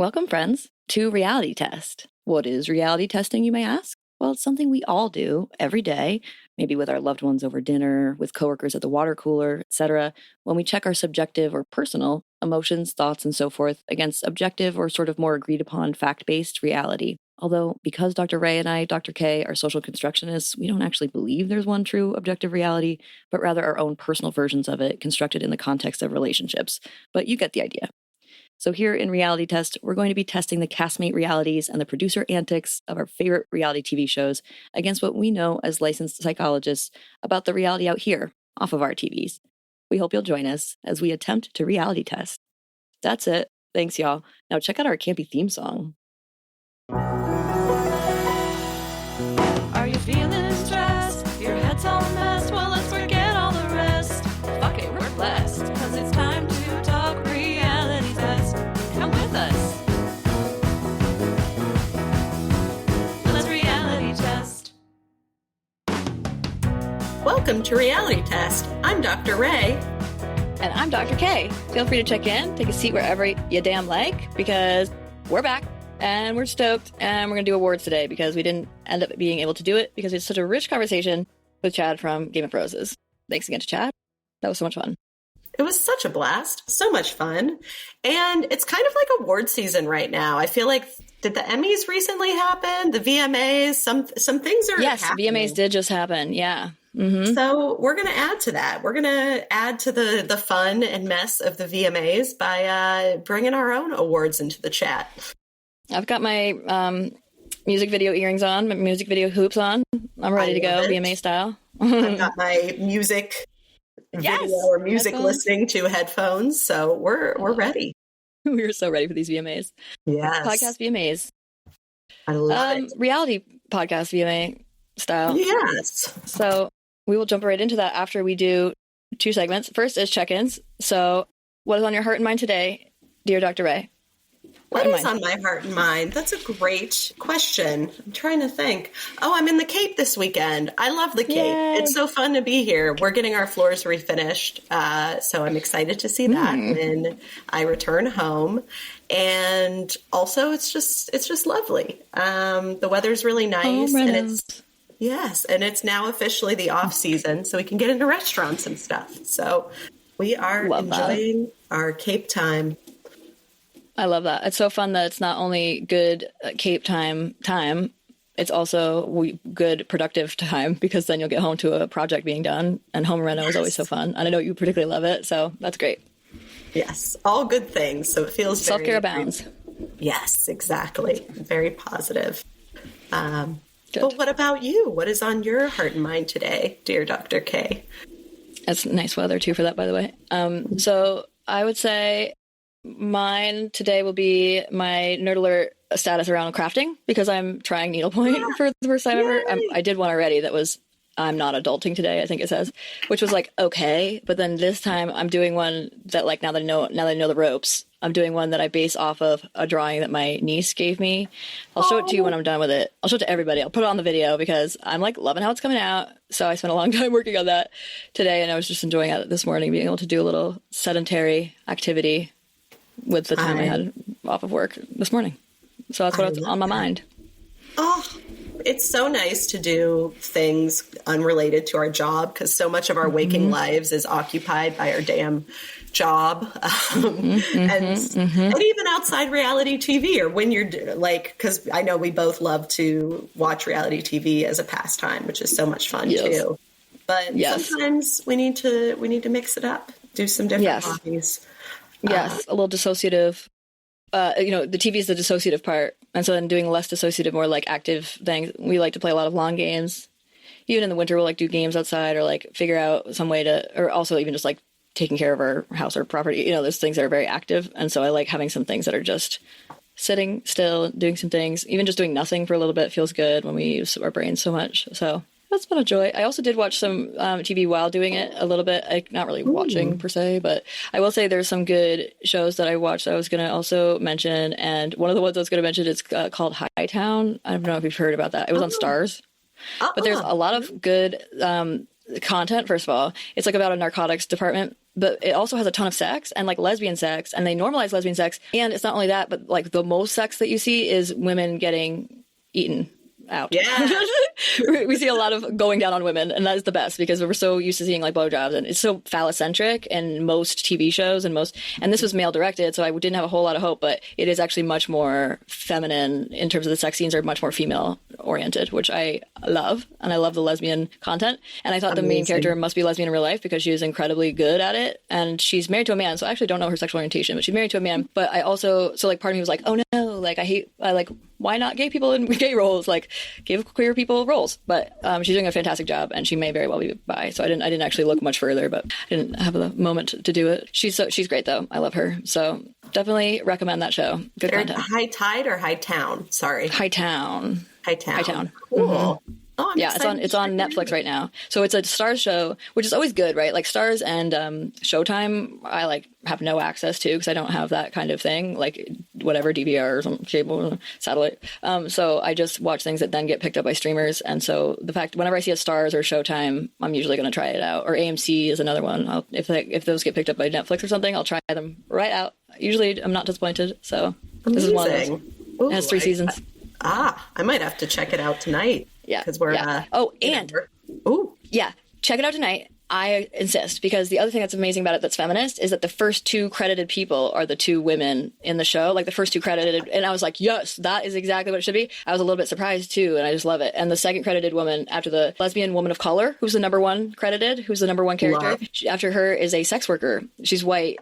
Welcome, friends, to Reality Test. What is reality testing, you may ask? Well, it's something we all do every day, maybe with our loved ones over dinner, with coworkers at the water cooler, etc., when we check our subjective or personal emotions, thoughts, and so forth against objective or sort of more agreed upon fact-based reality. Although, because Dr. Ray and I, Dr. Kay, are social constructionists, we don't actually believe there's one true objective reality, but rather our own personal versions of it constructed in the context of relationships. But you get the idea. So here in Reality Test, we're going to be testing the castmate realities and the producer antics of our favorite reality TV shows against what we know as licensed psychologists about the reality out here, off of our TVs. We hope you'll join us as we attempt to reality test. That's it. Thanks, y'all. Now check out our campy theme song. Are you feeling stressed? Your head's all a mess? Well, let's forget all the rest. Fuck it, we're blessed, because it's time to talk reality test. Come with us. Let's reality test. Welcome to Reality Test. I'm Dr. Ray. And I'm Dr. Kay. Feel free to check in, take a seat wherever you damn like, because we're back. And we're stoked, and we're going to do awards today because we didn't end up being able to do it because it's such a rich conversation with Chad from Game of Roses. Thanks again to Chad. That was so much fun. It was such a blast. So much fun. And it's kind of like award season right now. I feel like, did the Emmys recently happen? The VMAs? Some things are happening. VMAs did just happen. Yeah. Mm-hmm. So we're going to add to that. We're going to add to the fun and mess of the VMAs by bringing our own awards into the chat. I've got my music video earrings on, my music video hoops on. I'm ready to go, VMA style. I've got my music video or music headphones. Listening to headphones, so we're ready. We were so ready for these VMAs. Yes. Podcast VMAs. I love it. Reality podcast VMA style. Yes. So we will jump right into that after we do two segments. First is check-ins. So what is on your heart and mind today, dear Dr. Ray? What is on my heart and mind? That's a great question. I'm trying to think. Oh, I'm in the Cape this weekend. I love the Cape. Yay. It's so fun to be here. We're getting our floors refinished. So I'm excited to see that when I return home. And also it's just lovely. The weather's really nice. And it's now officially the off season, so we can get into restaurants and stuff. So we are enjoying our Cape time. I love that. It's so fun that it's not only good Cape time, it's also good productive time, because then you'll get home to a project being done, and home reno is always so fun. And I know you particularly love it, so that's great. Yes, all good things. So it feels self-care abounds. Yes, exactly. Very positive. But what about you? What is on your heart and mind today, dear Dr. Kay? It's nice weather too for that, by the way. So I would say mine today will be my nerd alert status around crafting, because I'm trying needlepoint for the first time ever. I did one already that was I'm not adulting today, I think it says, which was like okay, but then this time I'm doing one that, like, now that I know the ropes, I'm doing one that I base off of a drawing that my niece gave me. I'll show it to you when I'm done with it. I'll show it to everybody. I'll put it on the video because I'm like loving how it's coming out. So I spent a long time working on that today, and I was just enjoying it this morning, being able to do a little sedentary activity with the time I had off of work this morning. So that's what's on my mind. Oh, it's so nice to do things unrelated to our job, because so much of our waking lives is occupied by our damn job. And even outside reality TV, or when you're like, because I know we both love to watch reality TV as a pastime, which is so much fun too. But sometimes we need to mix it up, do some different hobbies. Yes, a little dissociative. The TV is the dissociative part. And so then doing less dissociative, more like active things. We like to play a lot of long games. Even in the winter, we'll like do games outside, or like figure out some way to, or also even just like taking care of our house or property. There's things that are very active. And so I like having some things that are just sitting still, doing some things. Even just doing nothing for a little bit feels good when we use our brains so much. So that's been a joy. I also did watch some TV while doing it a little bit. Not really watching per se, but I will say there's some good shows that I watched that I was going to also mention. And one of the ones I was going to mention is called Hightown. I don't know if you've heard about that. It was on Stars. But there's a lot of good content. First of all, it's like about a narcotics department but it also has a ton of sex and like lesbian sex, and they normalize lesbian sex. And it's not only that, but like the most sex that you see is women getting eaten out. Yeah. We see a lot of going down on women, and that is the best because we're so used to seeing like blowjobs, and it's so phallocentric in most TV shows and this was male directed, so I didn't have a whole lot of hope, but it is actually much more feminine in terms of the sex scenes are much more female oriented, which I love, and I love the lesbian content. And I thought the main character must be lesbian in real life because she is incredibly good at it, and she's married to a man, so I actually don't know her sexual orientation, but she's married to a man. But I also, so like part of me was like, oh no, like why not gay people in gay roles? Like, give queer people roles. But she's doing a fantastic job, and she may very well be bi. So I didn't actually look much further, but I didn't have the moment to do it. She's great though. I love her. So definitely recommend that show. Good content. High Tide or High Town? Sorry. High Town. High Town. High Town. Cool. Mm-hmm. Oh, yeah, it's on Netflix right now. So it's a Starz show, which is always good, right? Like Starz and Showtime, I like have no access to because I don't have that kind of thing, like whatever DVR or some cable satellite. So I just watch things that then get picked up by streamers. And so the fact whenever I see a Starz or Showtime, I'm usually going to try it out. Or AMC is another one. If those get picked up by Netflix or something, I'll try them right out. Usually I'm not disappointed. So this is one of those. Ooh, it has 3 seasons. I might have to check it out tonight. Yeah. Because we're check it out tonight. I insist, because the other thing that's amazing about it that's feminist is that the first 2 credited people are the 2 women in the show, like the first 2 credited. And I was like, yes, that is exactly what it should be. I was a little bit surprised too, and I just love it. And the second credited woman after the lesbian woman of color, who's the number 1 credited, who's the number 1 character, after her is a sex worker. She's white,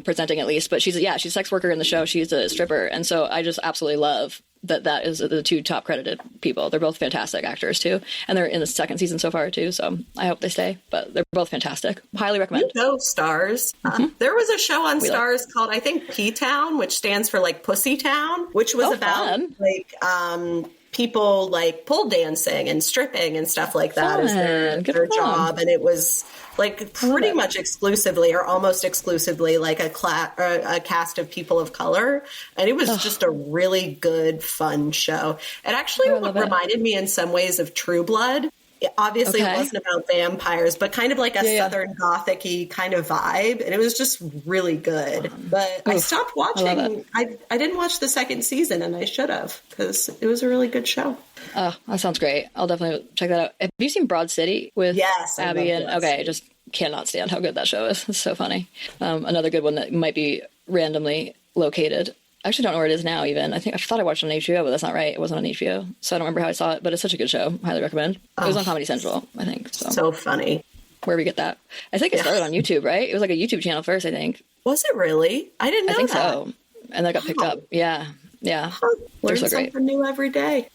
presenting at least, but she's a sex worker in the show. She's a stripper. And so I just absolutely love that is the 2 top credited people. They're both fantastic actors too, and they're in the 2nd season so far too, so I hope they stay, but they're both fantastic. Highly recommend. You know Starz. There was a show on Starz called, I think, P-Town, which stands for like Pussy Town, which was about like people like pole dancing and stripping and stuff like that as their job, and it was like pretty much exclusively or almost exclusively like a cast of people of color, and it was just a really good, fun show. It actually reminded me in some ways of True Blood. Obviously, it wasn't about vampires, but kind of like a Southern Gothic-y kind of vibe, and it was just really good. But I stopped watching. I didn't watch the 2nd season, and I should have, because it was a really good show. Oh, that sounds great. I'll definitely check that out. Have you seen Broad City with Abby? And I just cannot stand how good that show is. It's so funny. Another good one that might be randomly located. I actually don't know where it is now even. I thought I watched it on HBO, but that's not right. It wasn't on HBO. So I don't remember how I saw it, but it's such a good show. Highly recommend. It was on Comedy Central, I think. So funny. Where we get that. I think it started on YouTube, right? It was like a YouTube channel first, I think. Was it really? I didn't know that. I think so. And that got picked up. Yeah. Yeah. Learn something new every day.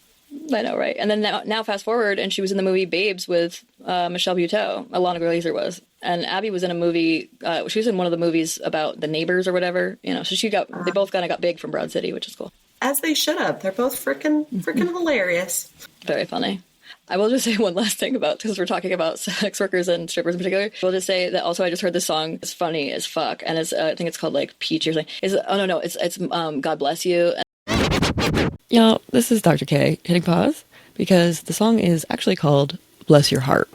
I know, right? And then now fast forward, and she was in the movie Babes with Michelle Buteau. Alana Glazer was. And Abby was in a movie. She was in one of the movies about the neighbors or whatever. So they both kind of got big from Broad City, which is cool. As they should have. They're both freaking hilarious. Very funny. I will just say one last thing because we're talking about sex workers and strippers in particular. We'll just say that also I just heard this song. It's funny as fuck, and I think it's called like Peach or something. It's God Bless You. Y'all, this is Dr. Kay hitting pause because the song is actually called Bless Your Heart.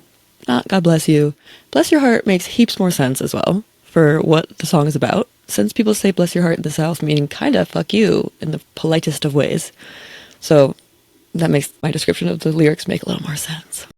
Not God Bless You. Bless Your Heart makes heaps more sense as well for what the song is about, since people say bless your heart in the South, meaning kinda fuck you in the politest of ways. So that makes my description of the lyrics make a little more sense.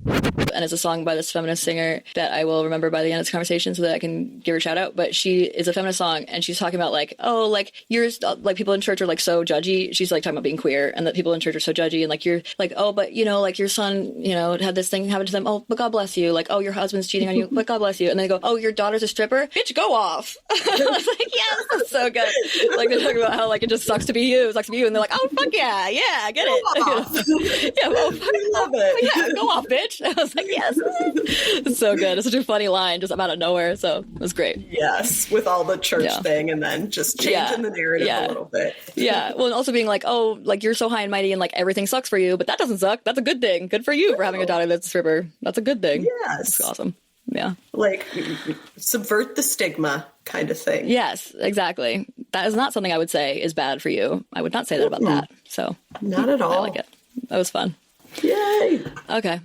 And it's a song by this feminist singer that I will remember by the end of this conversation so that I can give her a shout out. But she is a feminist song, and she's talking about like, oh, like you're like people in church are like so judgy. She's like talking about being queer and that people in church are so judgy, and like you're like, oh, but like your son, had this thing happen to them. Oh, but God bless you. Like, oh, your husband's cheating on you, but God bless you. And then they go, oh, your daughter's a stripper. Bitch, go off. I was like, yeah, this is so good. Like they're talking about how like it just sucks to be you, and they're like, oh fuck yeah, I get it. Yeah, well, I love it. Yeah, go off, bitch. I was like, yes. It's so good. It's such a funny line, just out of nowhere. So it was great. Yes, with all the church thing and then just changing the narrative a little bit. Yeah. Well, and also being like, oh, like you're so high and mighty and like everything sucks for you, but that doesn't suck. That's a good thing. Good for you for having a daughter that's a stripper. That's a good thing. Yes. It's awesome. Yeah. Like subvert the stigma kind of thing. Yes, exactly. That is not something I would say is bad for you. I would not say that about that. So not at all. I like it. That was fun. Yay. Okay.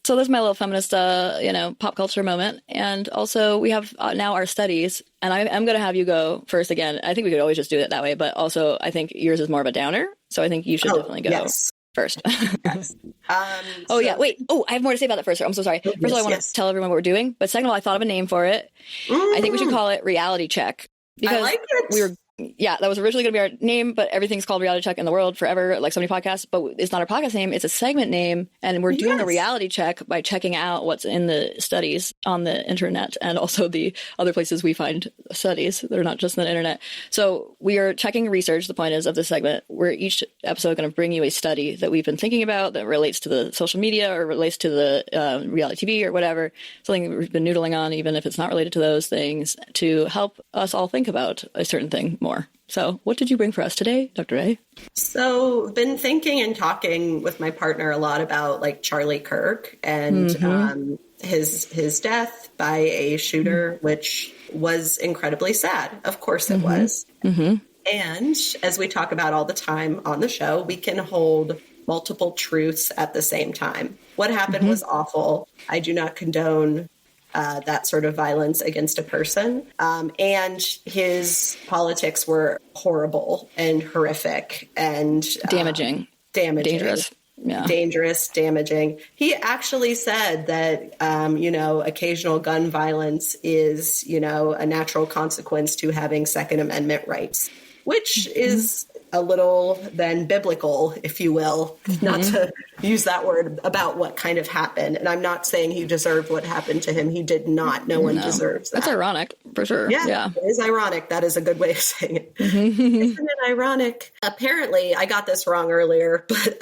So there's my little feminist, pop culture moment. And also we have now our studies, and I'm going to have you go first again. I think we could always just do it that way, but also I think yours is more of a downer. So I think you should definitely go first. Yes. Yeah. Wait. Oh, I have more to say about that first. I'm so sorry. First of all, I want to tell everyone what we're doing. But second of all, I thought of a name for it. I think we should call it Reality Check. Because I like it. That was originally going to be our name, but everything's called Reality Check in the world forever, like so many podcasts. But it's not our podcast name; it's a segment name, and we're doing a reality check by checking out what's in the studies on the internet and also the other places we find studies that are not just on the internet. So we are checking research. The point is of this segment, we're each episode going to bring you a study that we've been thinking about that relates to the social media or relates to the reality TV or whatever, something we've been noodling on, even if it's not related to those things, to help us all think about a certain thing more. So what did you bring for us today, Dr. Ray? So been thinking and talking with my partner a lot about like Charlie Kirk and his death by a shooter, which was incredibly sad. Of course it was. And as we talk about all the time on the show, we can hold multiple truths at the same time. What happened was awful. I do not condone that sort of violence against a person. And his politics were horrible and horrific and damaging. Dangerous. Yeah. Dangerous, damaging. He actually said that, occasional gun violence is, a natural consequence to having Second Amendment rights, which is a little then biblical, if you will, not to use that word, about what kind of happened. And I'm not saying he deserved what happened to him. He did not. No one deserves that. That's ironic, for sure. Yeah, it is ironic. That is a good way of saying it. Isn't it ironic? Apparently, I got this wrong earlier, but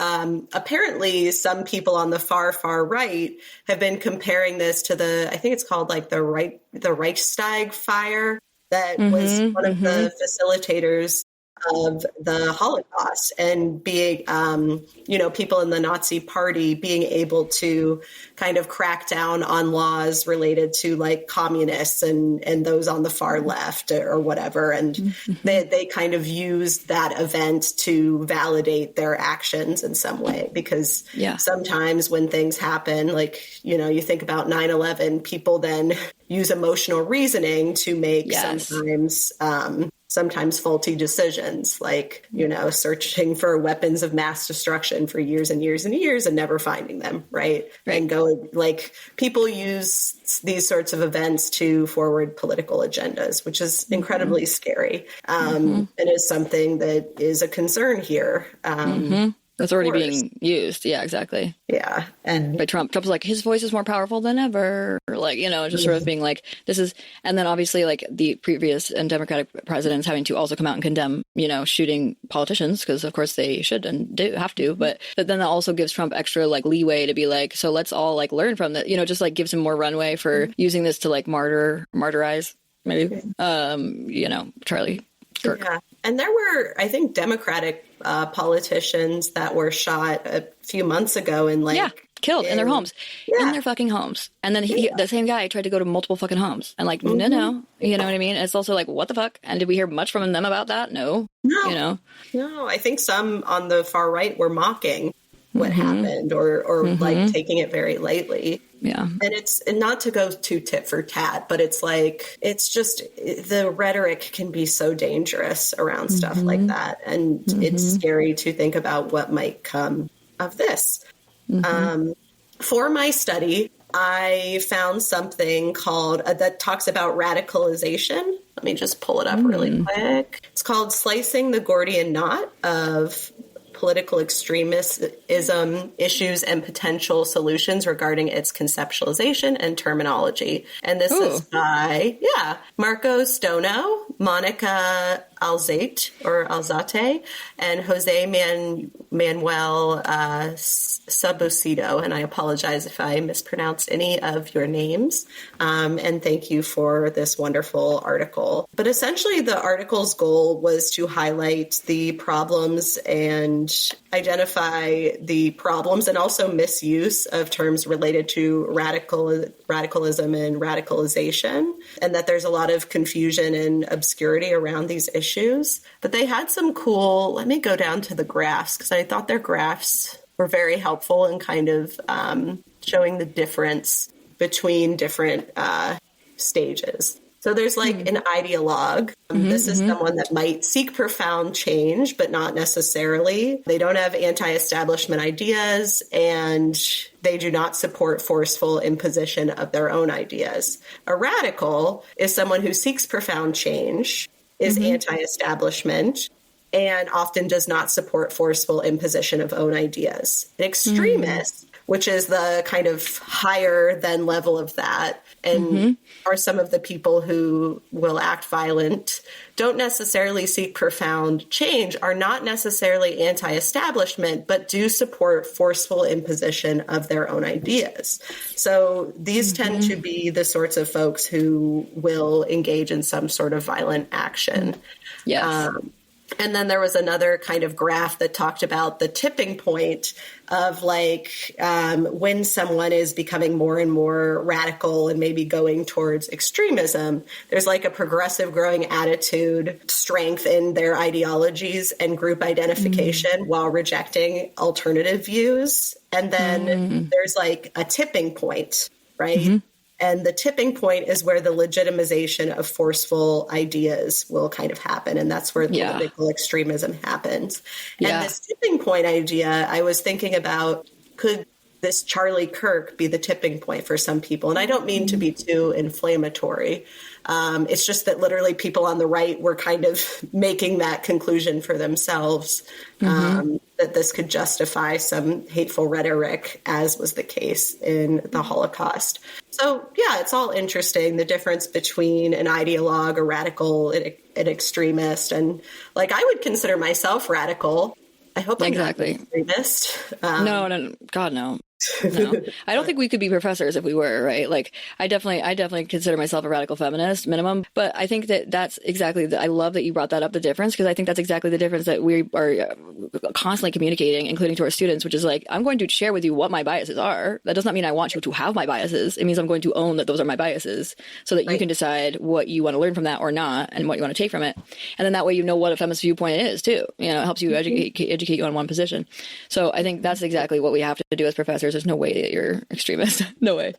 apparently some people on the far, far right have been comparing this to I think it's called like the Reichstag fire that was one of the facilitators of the Holocaust, and being, people in the Nazi party being able to kind of crack down on laws related to like communists and those on the far left or whatever. And they kind of used that event to validate their actions in some way, because sometimes when things happen, like, you think about 9/11, people then use emotional reasoning to make sometimes faulty decisions, like, searching for weapons of mass destruction for years and years and years and never finding them, right? And people use these sorts of events to forward political agendas, which is incredibly scary, and is something that is a concern here. That's already being used. Yeah, exactly. Yeah. And by Trump. Trump's like, his voice is more powerful than ever. Or like, just sort of being like, this is, and then obviously like the previous and Democratic presidents having to also come out and condemn, shooting politicians, because of course they should and do have to, but then that also gives Trump extra like leeway to be like, so let's all like learn from that, just like gives him more runway for using this to like martyrize maybe, Charlie Kirk. Yeah. And there were, I think, Democratic politicians that were shot a few months ago and killed in their homes, in their fucking homes. And then the same guy tried to go to multiple fucking homes and like, no, you know what I mean? It's also like, what the fuck? And did we hear much from them about that? No. No, I think some on the far right were mocking what happened or like taking it very lightly. Yeah. And it's not to go too tit for tat, but it's like, it's just the rhetoric can be so dangerous around stuff like that. And it's scary to think about what might come of this. For my study, I found something called that talks about radicalization. Let me just pull it up really quick. It's called Slicing the Gordian Knot of Political Extremism Issues and Potential Solutions Regarding Its Conceptualization and Terminology. And this is by, Marco Stono, Monica Alzate, and Jose Manuel Sabucito. And I apologize if I mispronounced any of your names. And thank you for this wonderful article. But essentially, the article's goal was to highlight the problems and identify the problems and also misuse of terms related to radicalism and radicalization, and that there's a lot of confusion and obscurity around these issues. But they had some cool, let me go down to the graphs, because I thought their graphs were very helpful in kind of showing the difference between different stages. So there's like an ideologue. This is someone that might seek profound change, but not necessarily. They don't have anti-establishment ideas, and they do not support forceful imposition of their own ideas. A radical is someone who seeks profound change, is anti-establishment, and often does not support forceful imposition of own ideas. An extremist, which is the kind of higher than level of that, and are some of the people who will act violent, don't necessarily seek profound change, are not necessarily anti-establishment, but do support forceful imposition of their own ideas. So these tend to be the sorts of folks who will engage in some sort of violent action. Yes. And then there was another kind of graph that talked about the tipping point of like when someone is becoming more and more radical and maybe going towards extremism, there's like a progressive growing attitude, strength in their ideologies and group identification while rejecting alternative views. And then there's like a tipping point, right? And the tipping point is where the legitimization of forceful ideas will kind of happen. And that's where political extremism happens. And this tipping point idea, I was thinking about, could this Charlie Kirk be the tipping point for some people? And I don't mean to be too inflammatory. It's just that literally people on the right were kind of making that conclusion for themselves, that this could justify some hateful rhetoric, as was the case in the Holocaust. So, yeah, it's all interesting, the difference between an ideologue, a radical, an extremist. And, like, I would consider myself radical. I hope I'm not an extremist. No, God, no. No, I don't think we could be professors if we were, right? Like, I definitely consider myself a radical feminist minimum, but I think that that's exactly I love that you brought that up, the difference, because I think that's exactly the difference that we are constantly communicating, including to our students, which is like, I'm going to share with you what my biases are. That does not mean I want you to have my biases. It means I'm going to own that those are my biases so that you can decide what you want to learn from that or not, and what you want to take from it. And then that way, you know what a feminist viewpoint is too. You know, it helps you educate you on one position. So I think that's exactly what we have to do as professors. There's no way that you're extremist. No way.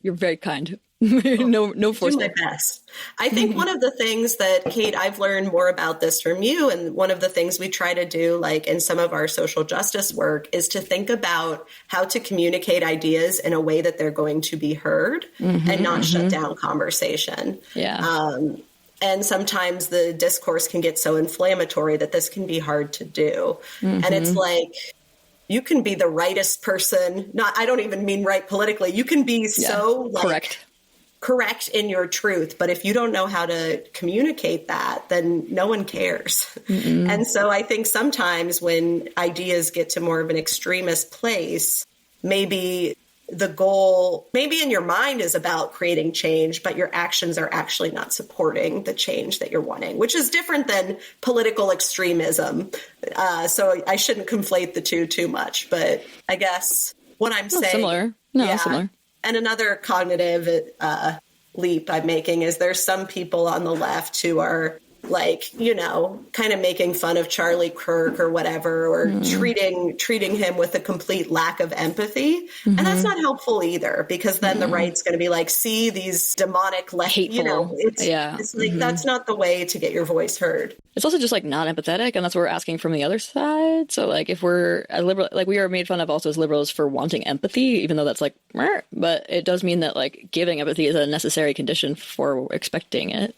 You're very kind. no force. Do my best. I think one of the things that, Kate, I've learned more about this from you, and one of the things we try to do, like in some of our social justice work, is to think about how to communicate ideas in a way that they're going to be heard and not shut down conversation. Yeah. And sometimes the discourse can get so inflammatory that this can be hard to do. And it's like, you can be the rightest person. I don't even mean right politically. You can be so correct in your truth. But if you don't know how to communicate that, then no one cares. And so I think sometimes when ideas get to more of an extremist place, maybe the goal, maybe in your mind, is about creating change, but your actions are actually not supporting the change that you're wanting, which is different than political extremism. So I shouldn't conflate the two too much, but I guess what I'm saying. Similar. Similar. And another cognitive leap I'm making is there's some people on the left who are like, you know, kind of making fun of Charlie Kirk or whatever, or treating him with a complete lack of empathy. And that's not helpful either, because then the right's going to be like, see these demonic, hateful. You know, it's like, that's not the way to get your voice heard. It's also just like not empathetic, and that's what we're asking from the other side. So like, if we're a liberal, like we are made fun of also as liberals for wanting empathy, even though that's like, but it does mean that like giving empathy is a necessary condition for expecting it.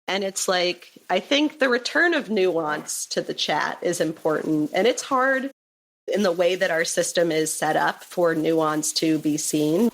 And it's like, I think the return of nuance to the chat is important. And it's hard in the way that our system is set up for nuance to be seen.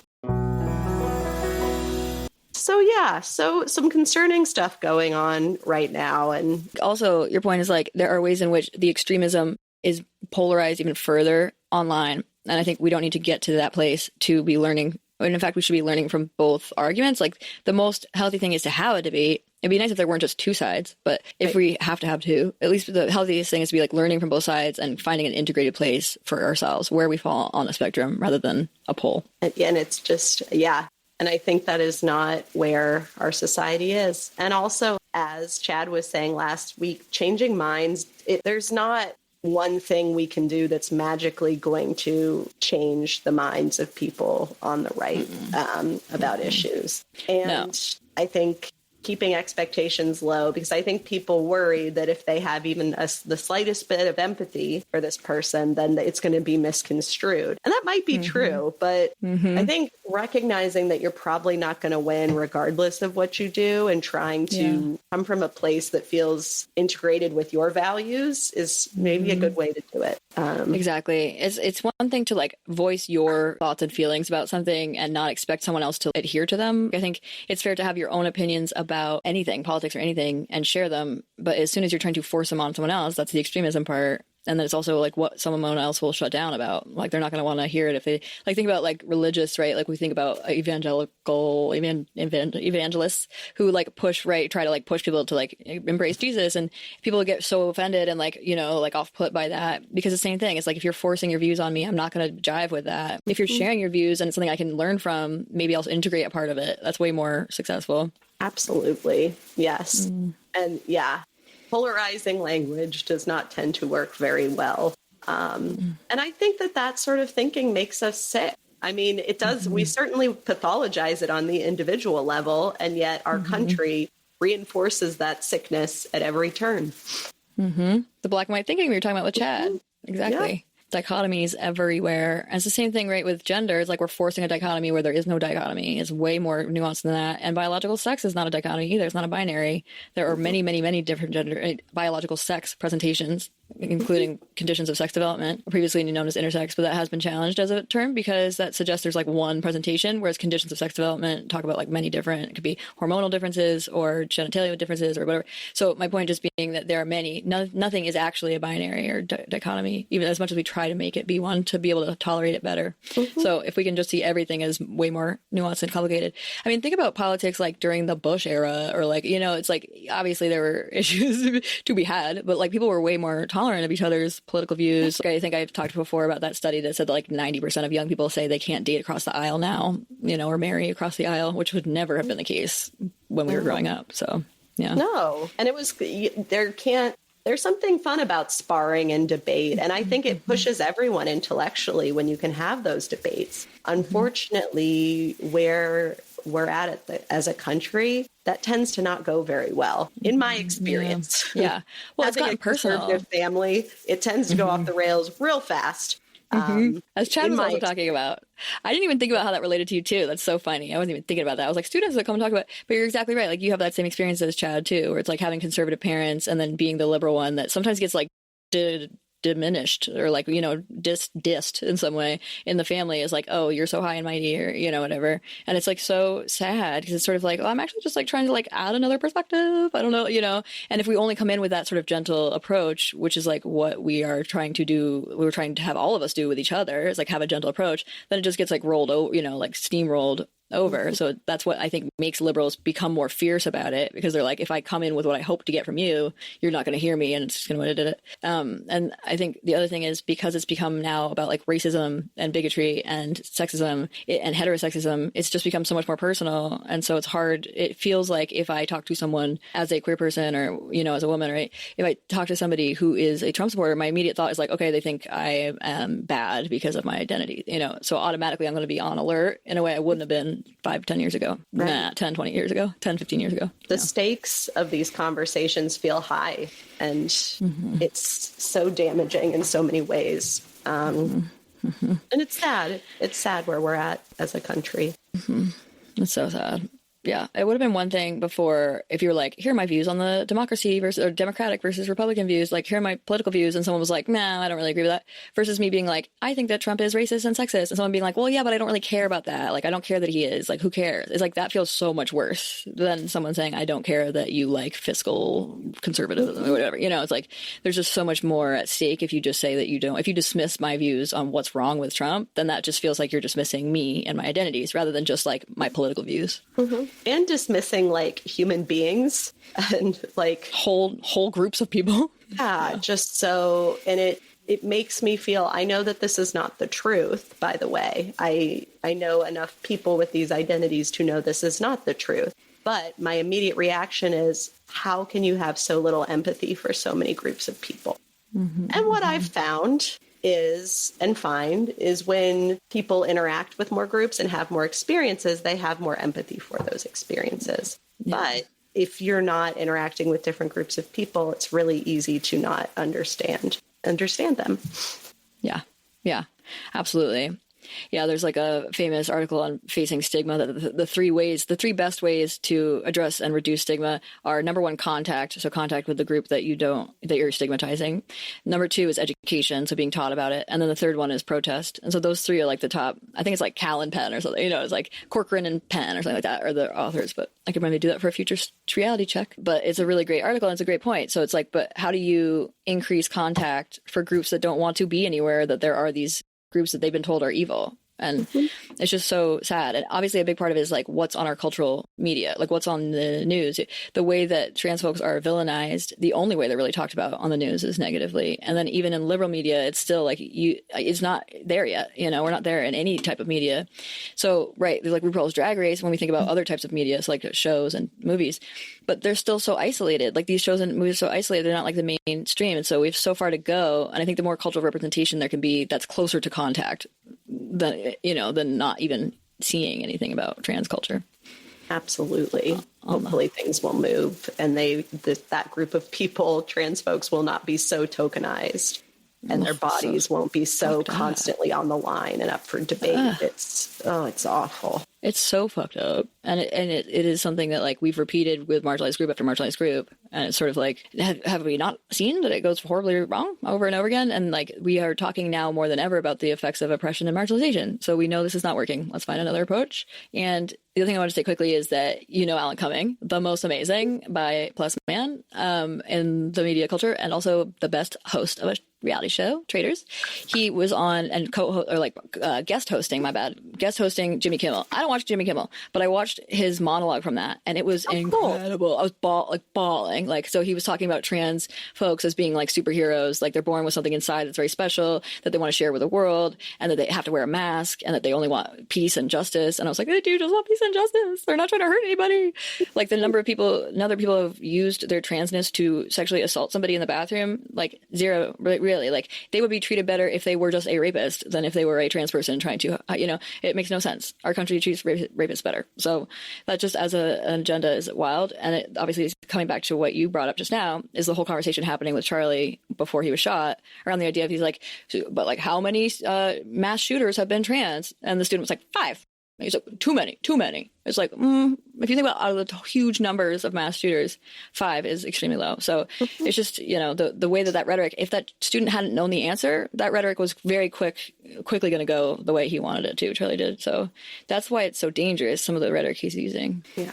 So, yeah, so some concerning stuff going on right now. And also, your point is like, there are ways in which the extremism is polarized even further online. And I think we don't need to get to that place to be learning. And in fact, we should be learning from both arguments. Like, the most healthy thing is to have a debate. It'd be nice if there weren't just two sides, but if we have to have two, at least the healthiest thing is to be like learning from both sides and finding an integrated place for ourselves where we fall on the spectrum rather than a pole. And it's just, And I think that is not where our society is. And also, as Chad was saying last week, changing minds, there's not one thing we can do that's magically going to change the minds of people on the right about issues. And I think keeping expectations low, because I think people worry that if they have even the slightest bit of empathy for this person, then it's going to be misconstrued. And that might be true, but I think recognizing that you're probably not going to win regardless of what you do, and trying to come from a place that feels integrated with your values is maybe a good way to do it. Exactly. It's one thing to like voice your thoughts and feelings about something and not expect someone else to adhere to them. I think it's fair to have your own opinions about anything, politics or anything, and share them. But as soon as you're trying to force them on someone else, that's the extremism part. And then it's also like what someone else will shut down about. Like they're not going to want to hear it if they like think about like religious, right? Like we think about evangelists who like try to like push people to like embrace Jesus, and people get so offended and like, you know, like off put by that, because the same thing. It's like if you're forcing your views on me, I'm not going to jive with that. If you're sharing your views and it's something I can learn from, maybe I'll integrate a part of it. That's way more successful. Absolutely. Yes. And polarizing language does not tend to work very well. And I think that sort of thinking makes us sick. I mean, it does. We certainly pathologize it on the individual level, and yet our country reinforces that sickness at every turn. The black and white thinking we were talking about with Chad. Exactly. Yeah. Dichotomies everywhere. And it's the same thing, right, with gender. It's like we're forcing a dichotomy where there is no dichotomy. It's way more nuanced than that. And biological sex is not a dichotomy either. It's not a binary. There are many, many, many different biological sex presentations, including conditions of sex development, previously known as intersex, but that has been challenged as a term because that suggests there's like one presentation, whereas conditions of sex development talk about like many different, it could be hormonal differences or genitalia differences or whatever. So my point just being that there are many, nothing is actually a binary or dichotomy, even as much as we try to make it be one to be able to tolerate it better. So if we can just see everything as way more nuanced and complicated. I mean, think about politics like during the Bush era, or like, you know, it's like obviously there were issues to be had, but like people were way more tolerant of each other's political views. Like, I think I've talked before about that study that said that like 90% of young people say they can't date across the aisle now, you know, or marry across the aisle, which would never have been the case when we were growing up. So, yeah. No. And it was, there's something fun about sparring and debate. And I think it pushes everyone intellectually when you can have those debates. Unfortunately, where we're at it as a country, that tends to not go very well, in my experience. Yeah. Well, it's gotten personal. Conservative family, it tends to go off the rails real fast. As Chad was also talking about. I didn't even think about how that related to you too. That's so funny. I wasn't even thinking about that. I was like, students that come and talk about, but you're exactly right. Like you have that same experience as Chad too, where it's like having conservative parents and then being the liberal one that sometimes gets like diminished or like, you know, dissed in some way in the family is like, oh, you're so high and mighty, or, you know, whatever. And it's like so sad because it's sort of like, oh, I'm actually just like trying to like add another perspective. I don't know, you know. And if we only come in with that sort of gentle approach, which is like what we are trying to do, we're trying to have all of us do with each other, is like have a gentle approach, then it just gets like rolled over, you know, like steamrolled over. So that's what I think makes liberals become more fierce about it, because they're like, if I come in with what I hope to get from you, you're not going to hear me, and it's just going to did it. And I think the other thing is because it's become now about like racism and bigotry and sexism and heterosexism, it's just become so much more personal. And so it's hard. It feels like if I talk to someone as a queer person or, you know, as a woman, right? If I talk to somebody who is a Trump supporter, my immediate thought is like, okay, they think I am bad because of my identity, you know, so automatically I'm going to be on alert in a way I wouldn't have been 5-10 years ago. Right. 10, 20 years ago, 10, 15 years ago. The stakes of these conversations feel high, and it's so damaging in so many ways. And it's sad. It's sad where we're at as a country. It's so sad. Yeah, it would have been one thing before if you were like, here are my views on the democracy versus or Democratic versus Republican views. Like, here are my political views. And someone was like, nah, I don't really agree with that. Versus me being like, I think that Trump is racist and sexist. And someone being like, well, yeah, but I don't really care about that. Like, I don't care that he is. Like, who cares? It's like that feels so much worse than someone saying, I don't care that you like fiscal conservatism or whatever. You know, it's like there's just so much more at stake if you just say that you don't. If you dismiss my views on what's wrong with Trump, then that just feels like you're dismissing me and my identities rather than just like my political views. And dismissing like human beings and like whole groups of people. Yeah, just so, and it makes me feel, I know that this is not the truth, by the way. I know enough people with these identities to know this is not the truth. But my immediate reaction is, how can you have so little empathy for so many groups of people? And what I've found is when people interact with more groups and have more experiences, they have more empathy for those experiences. Yeah. But if you're not interacting with different groups of people, it's really easy to not understand them. Yeah, absolutely. Yeah, there's like a famous article on facing stigma that the three best ways to address and reduce stigma are: number one, contact. So contact with the group that you're stigmatizing. Number two is education. So being taught about it. And then the third one is protest. And so those three are like the top. I think it's like Cal and Penn or something, it's like Corcoran and Penn or something like that, or the authors, but I could maybe do that for a future reality check. But it's a really great article and it's a great point. So it's like, but how do you increase contact for groups that don't want to be anywhere, that there are these groups that they've been told are evil? And it's just so sad. And obviously a big part of it is like what's on our cultural media, like what's on the news. The way that trans folks are villainized, the only way they're really talked about on the news is negatively. And then even in liberal media, it's still like it's not there yet. We're not there in any type of media. So, right, there's like RuPaul's Drag Race when we think about other types of media, so like shows and movies, but they're still so isolated. Like these shows and movies are so isolated, they're not like the mainstream. And so we have so far to go. And I think the more cultural representation there can be that's closer to contact than not even seeing anything about trans culture. Absolutely. Hopefully things will move and that group of people, trans folks, will not be so tokenized and their bodies won't be so constantly on the line and up for debate. It's awful. It's so fucked up. And it is something that like we've repeated with marginalized group after marginalized group. And it's sort of like, have we not seen that it goes horribly wrong over and over again? And like we are talking now more than ever about the effects of oppression and marginalization. So we know this is not working. Let's find another approach. And the other thing I want to say quickly is that Alan Cumming, the most amazing bi plus man in the media culture, and also the best host of a reality show, Traders. He was on and guest hosting Jimmy Kimmel. I don't watch Jimmy Kimmel, but I watched his monologue from that, and it was incredible. Cool. I was bawling. Like, so he was talking about trans folks as being like superheroes, like they're born with something inside that's very special that they want to share with the world, and that they have to wear a mask, and that they only want peace and justice. And I was like, they do just want peace and justice. They're not trying to hurt anybody. Like the number of people have used their transness to sexually assault somebody in the bathroom, like zero. Really, like they would be treated better if they were just a rapist than if they were a trans person trying to, it makes no sense. Our country treats rapists better. So that just as an agenda is wild. And it obviously is coming back to what you brought up just now, is the whole conversation happening with Charlie before he was shot around the idea of, he's like, but like how many mass shooters have been trans? And the student was like 5. He's like, too many. It's like, if you think about out of the huge numbers of mass shooters, 5 is extremely low. So it's just, the way that rhetoric, if that student hadn't known the answer, that rhetoric was very quickly going to go the way he wanted it to, Charlie did. So that's why it's so dangerous, some of the rhetoric he's using. Yeah.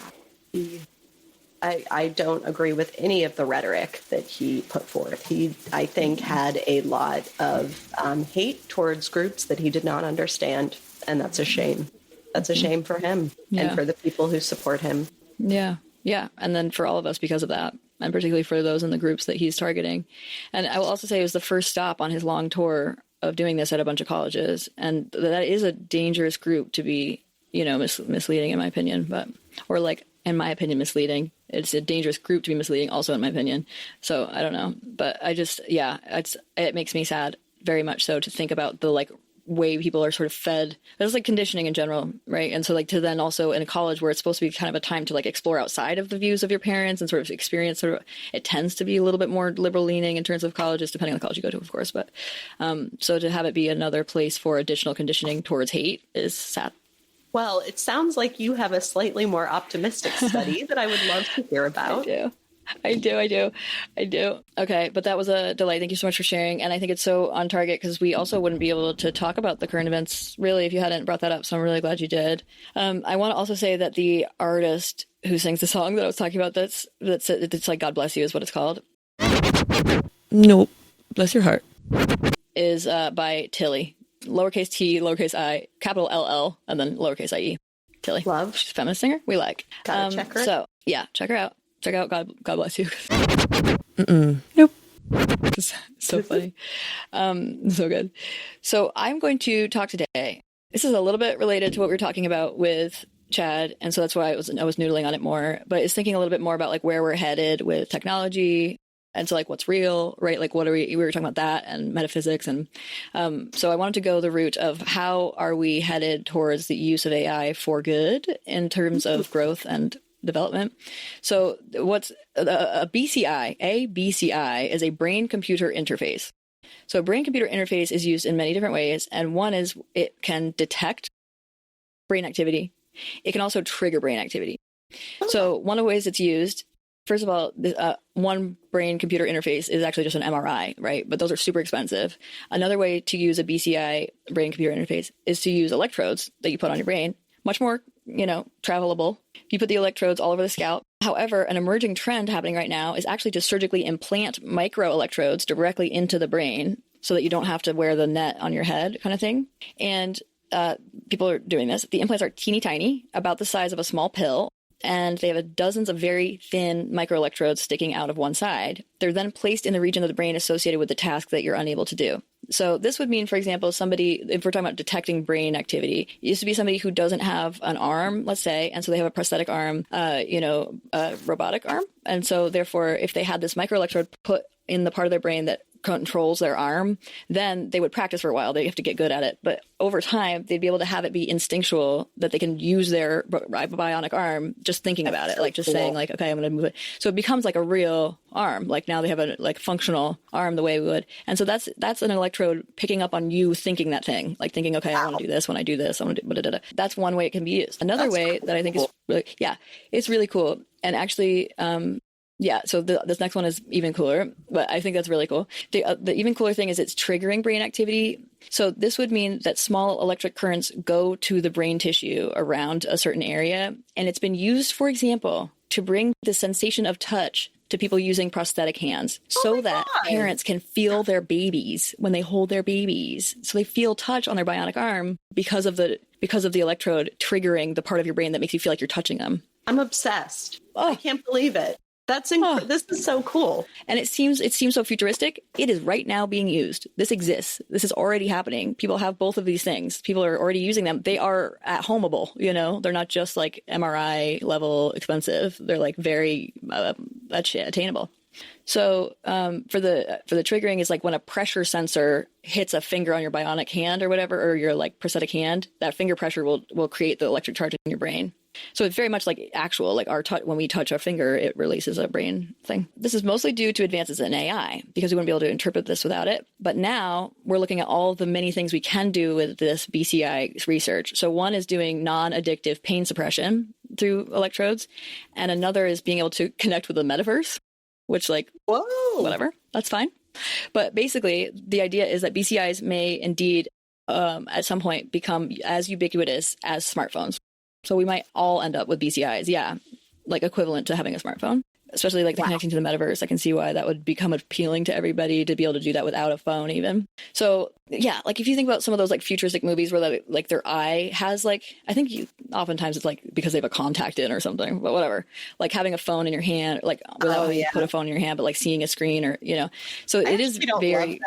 I don't agree with any of the rhetoric that he put forth. He, I think, had a lot of hate towards groups that he did not understand, and that's a shame. That's a shame for him and for the people who support him. Yeah. Yeah. And then for all of us because of that, and particularly for those in the groups that he's targeting. And I will also say it was the first stop on his long tour of doing this at a bunch of colleges. And that is a dangerous group to be, misleading in my opinion, or like, in my opinion, misleading. It's a dangerous group to be misleading also in my opinion. So I don't know, but I just, it makes me sad very much so to think about the like way people are sort of fed. There's like conditioning in general, right? And so like to then also in a college where it's supposed to be kind of a time to like explore outside of the views of your parents and sort of experience it tends to be a little bit more liberal leaning in terms of colleges, depending on the college you go to, of course. But so to have it be another place for additional conditioning towards hate is sad. Well, it sounds like you have a slightly more optimistic study that I would love to hear about. I do. Okay, but that was a delight. Thank you so much for sharing. And I think it's so on target because we also wouldn't be able to talk about the current events really if you hadn't brought that up. So I'm really glad you did. I want to also say that the artist who sings the song that I was talking about, it's like God Bless You is what it's called. Nope. Bless your heart. Is by Tilly. Lowercase t, lowercase I, capital LL, and then lowercase IE. Tilly. Love. She's a feminist singer. We like. Gotta check her. So yeah, check her out. Check out God Bless You. Nope. It's so funny. So good. So I'm going to talk today. This is a little bit related to what we were talking about with Chad. And so that's why I was noodling on it more, but it's thinking a little bit more about like where we're headed with technology, And so like what's real, right? Like what are we were talking about that and metaphysics. And so I wanted to go the route of how are we headed towards the use of AI for good in terms of growth and development. So what's a BCI? A BCI is a brain-computer interface. So a brain-computer interface is used in many different ways. And one is it can detect brain activity. It can also trigger brain activity. So one of the ways it's used, first of all, one brain-computer interface is actually just an MRI, right? But those are super expensive. Another way to use a BCI brain-computer interface is to use electrodes that you put on your brain, much more, travelable. You put the electrodes all over the scalp. However, an emerging trend happening right now is actually to surgically implant microelectrodes directly into the brain so that you don't have to wear the net on your head kind of thing. And people are doing this. The implants are teeny tiny, about the size of a small pill, and they have dozens of very thin microelectrodes sticking out of one side. They're then placed in the region of the brain associated with the task that you're unable to do. So this would mean, for example, somebody, if we're talking about detecting brain activity, it used to be somebody who doesn't have an arm, let's say, and so they have a prosthetic arm, a robotic arm. And so therefore, if they had this microelectrode put in the part of their brain that controls their arm, then they would practice for a while. They have to get good at it. But over time, they'd be able to have it be instinctual that they can use their bionic arm just thinking about it, like just saying like, okay, I'm going to move it. So it becomes like a real arm. Like now they have a like functional arm the way we would. And so that's an electrode picking up on you thinking that thing, like thinking, okay, I want to do this when I do this. I want to do da, da, da. That's one way it can be used. Another way that I think is really, it's really cool. And actually, so this next one is even cooler, but I think that's really cool. The even cooler thing is it's triggering brain activity. So this would mean that small electric currents go to the brain tissue around a certain area. And it's been used, for example, to bring the sensation of touch to people using prosthetic hands so that parents can feel their babies when they hold their babies. So they feel touch on their bionic arm because of the electrode triggering the part of your brain that makes you feel like you're touching them. I'm obsessed. I can't believe it. This is so cool. And it seems so futuristic. It is right now being used. This exists. This is already happening. People have both of these things. People are already using them. They are at homeable, They're not just like MRI level expensive. They're like very attainable. So for the triggering is like when a pressure sensor hits a finger on your bionic hand or whatever, or your like prosthetic hand, that finger pressure will create the electric charge in your brain. So it's very much like actual, like when we touch our finger, it releases a brain thing. This is mostly due to advances in AI because we wouldn't be able to interpret this without it. But now we're looking at all the many things we can do with this BCI research. So one is doing non-addictive pain suppression through electrodes. And another is being able to connect with the metaverse, which like, whatever, that's fine. But basically, the idea is that BCIs may indeed at some point become as ubiquitous as smartphones. So we might all end up with BCIs, like equivalent to having a smartphone, especially like the connecting to the metaverse. I can see why that would become appealing to everybody to be able to do that without a phone even. So like if you think about some of those like futuristic movies where like their eye has like, I think oftentimes it's like because they have a contact in or something, but whatever, like having a phone in your hand, like without put a phone in your hand, but like seeing a screen or, so it is very...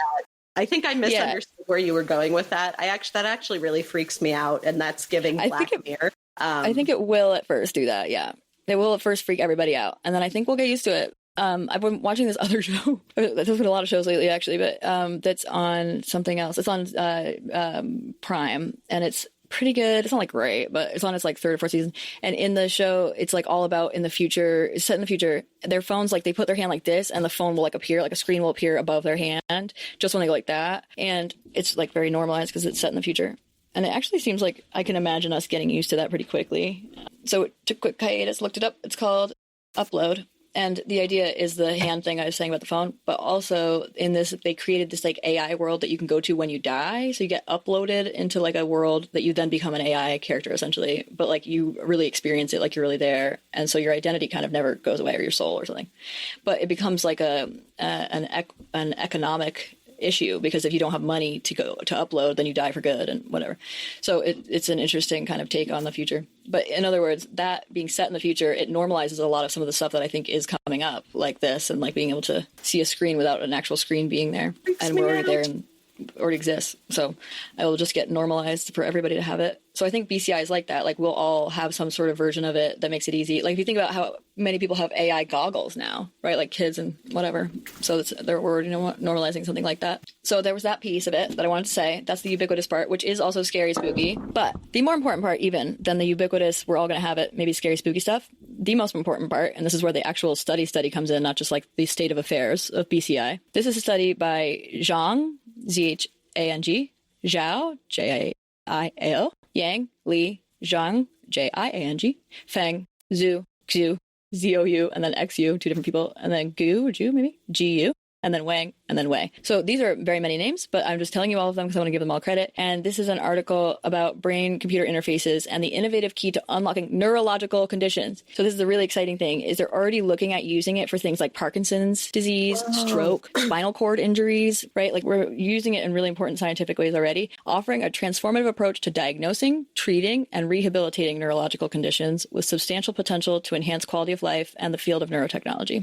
I think I misunderstood where you were going with that. That actually really freaks me out, and that's giving Black Mirror. I think it will at first do that. Yeah, it will at first freak everybody out, and then I think we'll get used to it. I've been watching this other show. There's been a lot of shows lately, actually, but that's on something else. It's on Prime, and it's pretty good. It's not like great, but it's on its like third or fourth season. And in the show, it's like all about in the future. It's set in the future. Their phones, like they put their hand like this, and the phone will like appear, like a screen will appear above their hand, just when they go like that. And it's like very normalized because it's set in the future. And it actually seems like I can imagine us getting used to that pretty quickly. So it took a quick hiatus, looked it up. It's called Upload. And the idea is the hand thing I was saying about the phone, but also in this, they created this like AI world that you can go to when you die. So you get uploaded into like a world that you then become an AI character essentially, but like you really experience it like you're really there. And so your identity kind of never goes away, or your soul or something, but it becomes like an economic issue, because if you don't have money to go to upload, then you die for good and whatever. So it's an interesting kind of take on the future. But in other words, that being set in the future, it normalizes a lot of some of the stuff that I think is coming up like this, and like being able to see a screen without an actual screen being there. And we're already there. And already exists. So it will just get normalized for everybody to have it. So I think BCI is like that. Like we'll all have some sort of version of it that makes it easy. Like if you think about how many people have AI goggles now, right? Like kids and whatever. So we're already normalizing something like that. So there was that piece of it that I wanted to say. That's the ubiquitous part, which is also scary, spooky. But the more important part even than the ubiquitous, we're all going to have it, maybe scary, spooky stuff. The most important part, and this is where the actual study comes in, not just like the state of affairs of BCI. This is a study by Zhang, Z-H-A-N-G, Zhao, J-A-I-A-O, Yang, Li, Zhang, J-I-A-N-G, Feng, Zhu, Xu, Z-O-U, and then X-U, two different people, and then Gu, or Ju, maybe, G-U, and then Wang, and then Wei. So these are very many names, but I'm just telling you all of them because I want to give them all credit. And this is an article about brain-computer interfaces and the innovative key to unlocking neurological conditions. So this is a really exciting thing, is they're already looking at using it for things like Parkinson's disease, stroke, spinal cord injuries, right? Like we're using it in really important scientific ways already, offering a transformative approach to diagnosing, treating, and rehabilitating neurological conditions with substantial potential to enhance quality of life and the field of neurotechnology.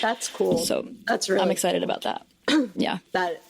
That's cool. So that's really I'm excited about that. Yeah.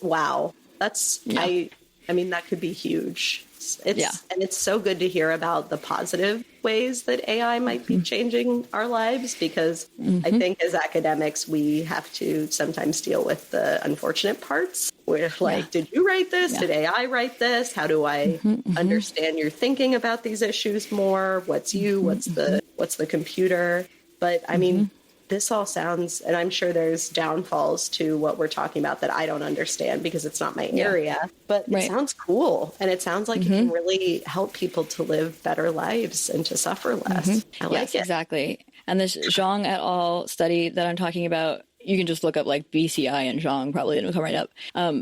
Wow. That's, I mean, that could be huge. And it's so good to hear about the positive ways that AI might be changing our lives, because I think as academics, we have to sometimes deal with the unfortunate parts where like, did you write this? Did AI write this? How do I understand your thinking about these issues more? What's you? What's the computer? But I mean, this all sounds, and I'm sure there's downfalls to what we're talking about that I don't understand because it's not my area, but it sounds cool. And it sounds like it can really help people to live better lives and to suffer less. I like it. Exactly. And this Zhang et al. Study that I'm talking about, you can just look up like BCI and Zhang, probably, and it'll come right up.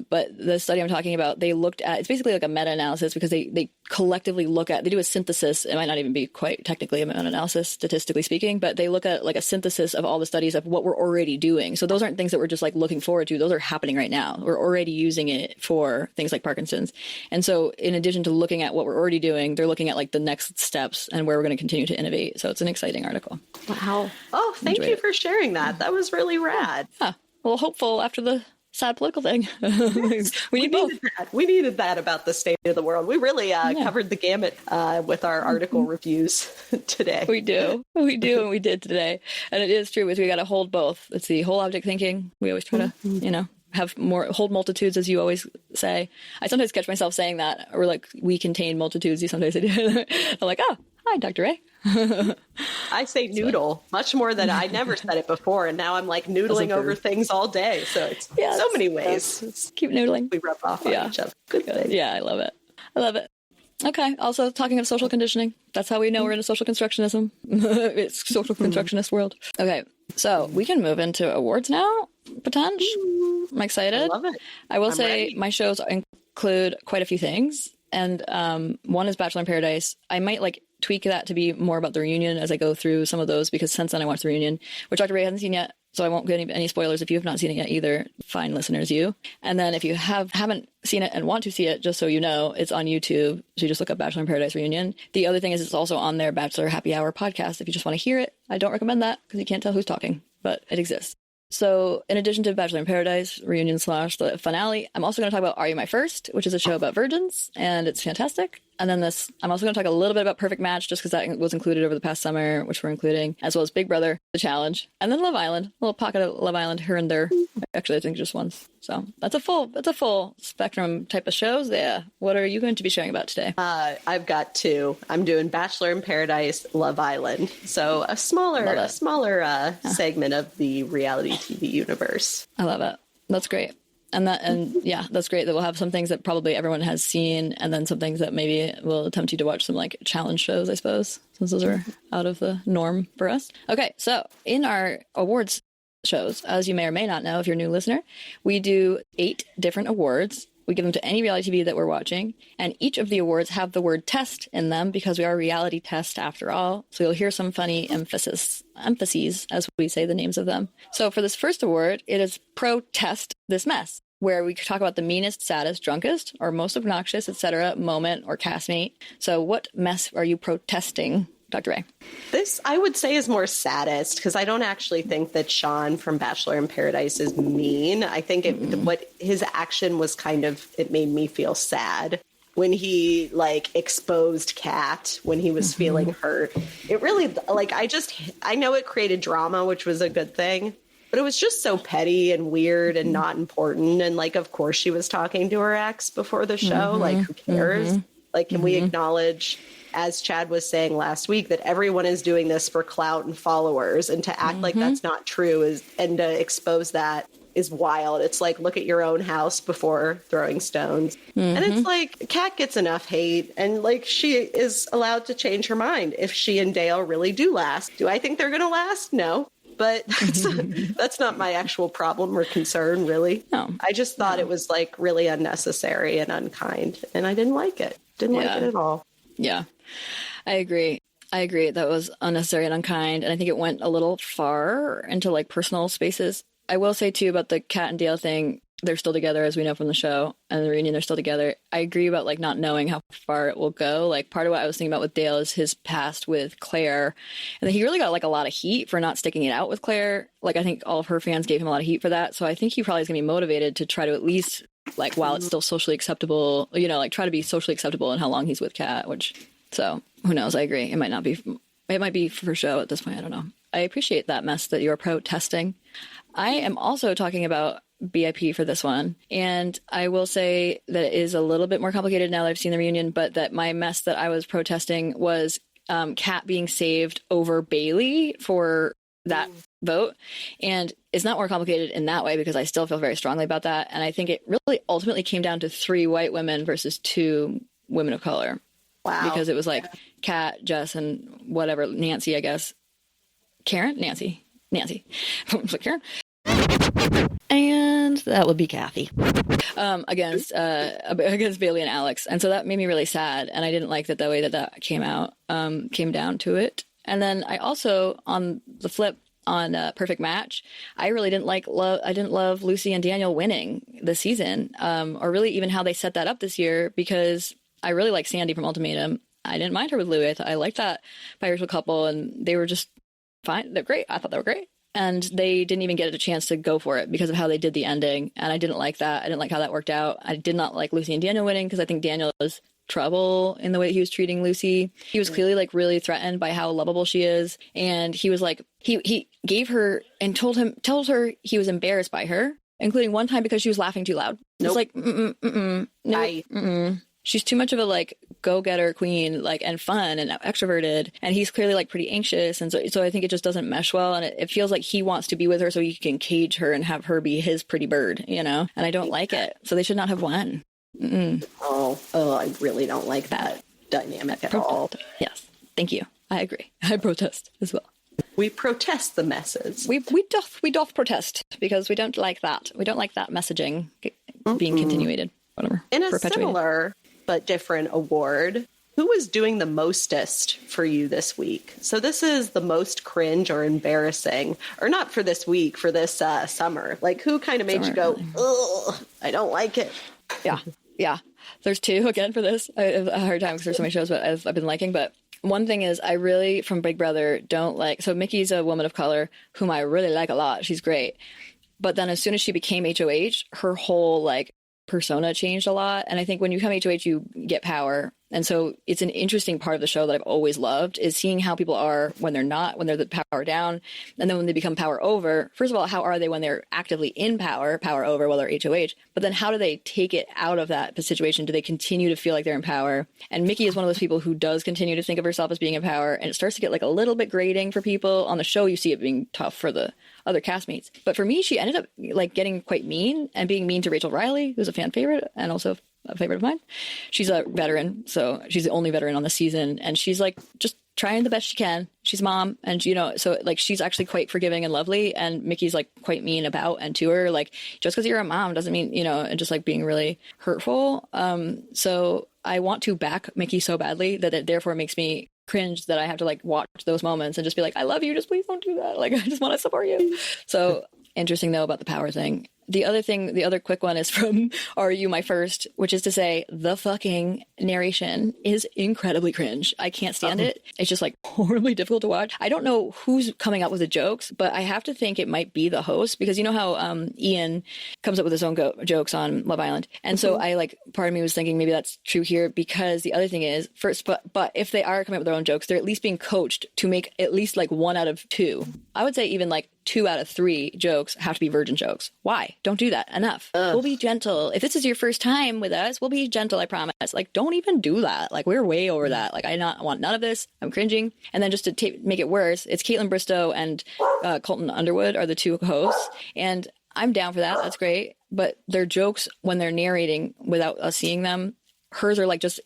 But the study I'm talking about, they looked at, it's basically like a meta-analysis because they collectively look at, they do a synthesis. It might not even be quite technically a meta-analysis, statistically speaking, but they look at like a synthesis of all the studies of what we're already doing. So those aren't things that we're just like looking forward to. Those are happening right now. We're already using it for things like Parkinson's. And so in addition to looking at what we're already doing, they're looking at like the next steps and where we're going to continue to innovate. So it's an exciting article. Wow. Oh, thank you for sharing that. That was really rad. Yeah. A little hopeful after the sad political thing. we need both. We needed that about the state of the world. We really covered the gamut with our article reviews today. We do, and we did today. And it is true, we got to hold both. It's the whole object thinking. We always try to, have more, hold multitudes, as you always say. I sometimes catch myself saying that, or like, we contain multitudes. You sometimes do. I'm like, oh, hi, Dr. Ray. I say noodle much more than I never said it before, and now I'm like noodling over things all day. So it's so many ways. Keep noodling. We rub off on each other. Good thing. Yeah, I love it. Okay. Also, talking of social conditioning, that's how we know we're in a social constructionism. It's social constructionist world. Okay, so we can move into awards now. Potential. I'm excited. I love it. I will say my shows include quite a few things, and one is Bachelor in Paradise. I might like tweak that to be more about the reunion as I go through some of those, because since then I watched the reunion, which Dr. Ray hasn't seen yet, so I won't get any spoilers if you have not seen it yet either. Fine, listeners, you. And then if you haven't seen it and want to see it, just so you know, it's on YouTube. So you just look up Bachelor in Paradise reunion. The other thing is it's also on their Bachelor Happy Hour podcast if you just want to hear it. I don't recommend that because you can't tell who's talking, but it exists. So in addition to Bachelor in Paradise, reunion / the finale, I'm also going to talk about Are You My First, which is a show about virgins, and it's fantastic. And then I'm also going to talk a little bit about Perfect Match, just because that was included over the past summer, which we're including, as well as Big Brother, The Challenge, and then Love Island, a little pocket of Love Island here and there. Actually, I think just once. So that's a full spectrum type of shows there. What are you going to be sharing about today? I've got two. I'm doing Bachelor in Paradise, Love Island. So a smaller segment of the reality TV universe. I love it. That's great. And that's great that we'll have some things that probably everyone has seen, and then some things that maybe will tempt you to watch some like challenge shows, I suppose, since those are out of the norm for us. Okay, so in our awards shows, as you may or may not know if you're a new listener, we do 8 different awards. We give them to any reality TV that we're watching, and each of the awards have the word test in them because we are a reality test after all. So you'll hear some funny emphases as we say the names of them. So for this first award, it is Protest This Mess, where we talk about the meanest, saddest, drunkest, or most obnoxious, etc. moment or castmate. So what mess are you protesting Dr. Ray? This, I would say, is more saddest, because I don't actually think that Sean from Bachelor in Paradise is mean. I think what his action was it made me feel sad when he exposed Kat when he was feeling hurt. It really, I know it created drama, which was a good thing, but it was just so petty and weird and not important. And of course she was talking to her ex before the show. Who cares? Can we acknowledge, as Chad was saying last week, that everyone is doing this for clout and followers, and to act like that's not true and to expose that is wild. It's look at your own house before throwing stones. And it's Kat gets enough hate, and she is allowed to change her mind if she and Dale really do last. Do I think they're going to last? No. But that's not my actual problem or concern, really. No. I just thought it was really unnecessary and unkind, and I didn't like it. Didn't like it at all. Yeah, I agree. That was unnecessary and unkind. And I think it went a little far into personal spaces. I will say too about the Kat and Dale thing, they're still together, as we know from the show, and the reunion, they're still together. I agree about not knowing how far it will go. Part of what I was thinking about with Dale is his past with Claire, and he really got a lot of heat for not sticking it out with Claire. I think all of her fans gave him a lot of heat for that. So I think he probably is going to be motivated to try to at least while it's still socially acceptable, try to be socially acceptable in how long he's with Kat, so who knows? I agree. It might be for show at this point. I don't know. I appreciate that mess that you're protesting. I am also talking about BIP for this one. And I will say that it is a little bit more complicated now that I've seen the reunion, but that my mess that I was protesting was Kat being saved over Bailey for that vote. And it's not more complicated in that way, because I still feel very strongly about that. And I think it really ultimately came down to 3 white women versus 2 women of color. Wow. Because it was Kat, Jess, and whatever, Nancy, I guess. Karen? Nancy. Karen? And that would be Kathy. Against Bailey and Alex. And so that made me really sad. And I didn't like that the way that came down to it. And then I also, on the flip, on Perfect Match, I really didn't love Lucy and Daniel winning this season, or really even how they set that up this year, because I really like Sandy from Ultimatum. I didn't mind her with Louis. I liked that biracial couple, and they were just fine. They're great. I thought they were great. And they didn't even get a chance to go for it because of how they did the ending. And I didn't like that. I didn't like how that worked out. I did not like Lucy and Daniel winning, because I think Daniel was trouble in the way that he was treating Lucy. He was clearly really threatened by how lovable she is. And he was he gave her and told her he was embarrassed by her, including one time because she was laughing too loud. Nope. No, she's too much of a go-getter queen, and fun and extroverted, and he's clearly pretty anxious, and so I think it just doesn't mesh well, and it feels like he wants to be with her so he can cage her and have her be his pretty bird, and I don't like it. So they should not have won. Oh, I really don't like that dynamic at all. Yes, thank you. I agree. I protest as well. We protest the messes. We doth protest, because we don't like that. We don't like that messaging being continuated. Whatever. In a similar but different award, who was doing the mostest for you this week? So this is the most cringe or embarrassing, or not for this week, for this summer. Who kind of made you go, ugh, I don't like it? Yeah. There's 2 again for this. I have a hard time because there's so many shows but I've been liking. But one thing is, I really, from Big Brother, don't like. So Mickey's a woman of color whom I really like a lot. She's great. But then as soon as she became HOH, her whole persona changed a lot. And I think when you become HOH, you get power. And so it's an interesting part of the show that I've always loved, is seeing how people are when they're the power down. And then when they become power over, first of all, how are they when they're actively in power over while they're HOH? But then how do they take it out of that situation? Do they continue to feel like they're in power? And Mickey is one of those people who does continue to think of herself as being in power. And it starts to get a little bit grating for people. On the show, you see it being tough for the other castmates. But for me, she ended up getting quite mean, and being mean to Rachel Riley, who's a fan favorite and also a favorite of mine. She's a veteran, so she's the only veteran on the season, and she's just trying the best she can. She's mom, and so she's actually quite forgiving and lovely, and Mickey's quite mean about and to her, just because you're a mom doesn't mean, and just being really hurtful. So I want to back Mickey so badly that it therefore makes me cringe that I have to watch those moments and just be I love you, just please don't do that. I just want to support you. So interesting though about the power thing. the other quick one is from Are You My First, which is to say the fucking narration is incredibly cringe. I can't stand it. It's just like horribly difficult to watch. I don't know who's coming up with the jokes, but I have to think it might be the host, because you know how Ian comes up with his own jokes on Love Island. And so I like, part of me was thinking maybe that's true here, because the other thing is first, but if they are coming up with their own jokes, they're at least being coached to make at least like 1 out of 2. I would say even like 2 out of 3 jokes have to be virgin jokes. Why? Don't do that. Enough. We'll be gentle. If this is your first time with us, we'll be gentle, I promise. Like, don't even do that. Like, we're way over that. Like, I want none of this. I'm cringing. And then just to make it worse, it's Caitlin Bristow and Colton Underwood are the 2 hosts. And I'm down for that. That's great. But their jokes, when they're narrating without us seeing them, hers are like just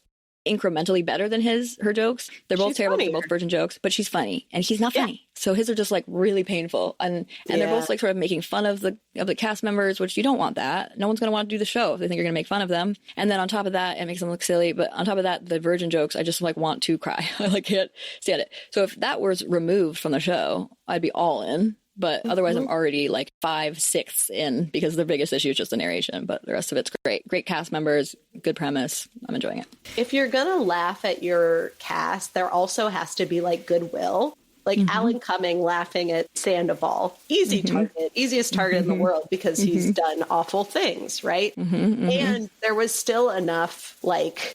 incrementally better than her jokes. They're both terrible. They're both virgin jokes, but she's funny and he's not funny. So his are just like really painful, and they're both like sort of making fun of the cast members, which you don't want that. No one's going to want to do the show if they think you're going to make fun of them. And then on top of that, it makes them look silly. But on top of that, the virgin jokes, I just like want to cry. I like can't stand it. So if that was removed from the show, I'd be all in. But otherwise, I'm already like 5/6 in, because the biggest issue is just the narration. But the rest of it's great. Great cast members, good premise. I'm enjoying it. If you're going to laugh at your cast, there also has to be like goodwill. Like Alan Cumming laughing at Sandoval. Easy target. Easiest target in the world, because he's done awful things, right? And there was still enough like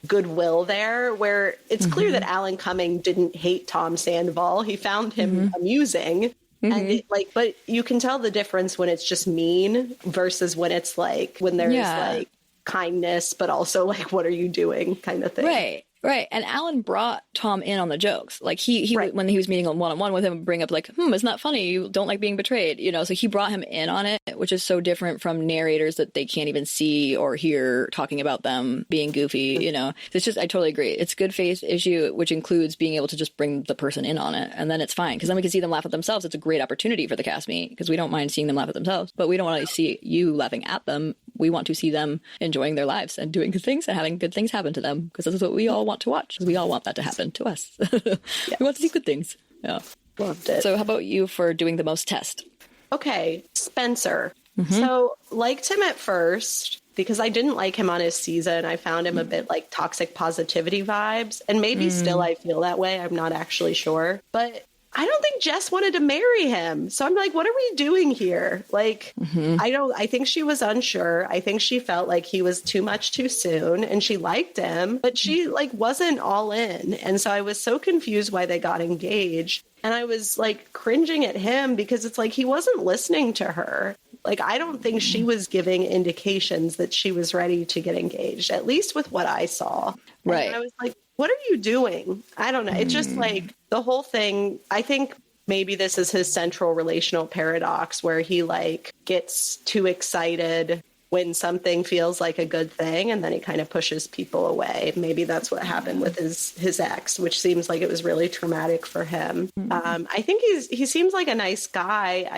goodwill there where it's clear that Alan Cumming didn't hate Tom Sandoval. He found him amusing. And but you can tell the difference when it's just mean versus when it's like, when there's like kindness, but also like, what are you doing kind of thing. Right. And Alan brought Tom in on the jokes. Like he when he was meeting on one-on-one with him, bring up like, it's not funny. You don't like being betrayed, you know? So he brought him in on it, which is so different from narrators that they can't even see or hear talking about them being goofy, you know? It's just, I totally agree. It's good faith issue, which includes being able to just bring the person in on it. And then it's fine. Cause then we can see them laugh at themselves. It's a great opportunity for the cast meet, because we don't mind seeing them laugh at themselves, but we don't want to see you laughing at them. We want to see them enjoying their lives and doing good things and having good things happen to them, because this is what we all want to watch. We all want that to happen to us. We want to see good things. Yeah. Loved it. So how about you for doing the most test? Okay. Spencer. So liked him at first because I didn't like him on his season. I found him a bit like toxic positivity vibes, and maybe still I feel that way. I'm not actually sure, but I don't think Jess wanted to marry him. So I'm like, what are we doing here? Like, I think she was unsure. I think she felt like he was too much too soon, and she liked him, but she like wasn't all in. And so I was so confused why they got engaged. And I was like cringing at him because it's like, he wasn't listening to her. Like, I don't think she was giving indications that she was ready to get engaged, at least with what I saw. Right. And I was like, what are you doing? I don't know. It's just like the whole thing. I think maybe this is his central relational paradox, where he like gets too excited when something feels like a good thing, and then he kind of pushes people away. Maybe that's what happened with his ex, which seems like it was really traumatic for him. I think he seems like a nice guy.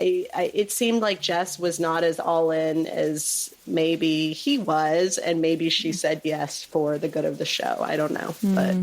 It seemed like Jess was not as all in as maybe he was, and maybe she said yes for the good of the show. I don't know, but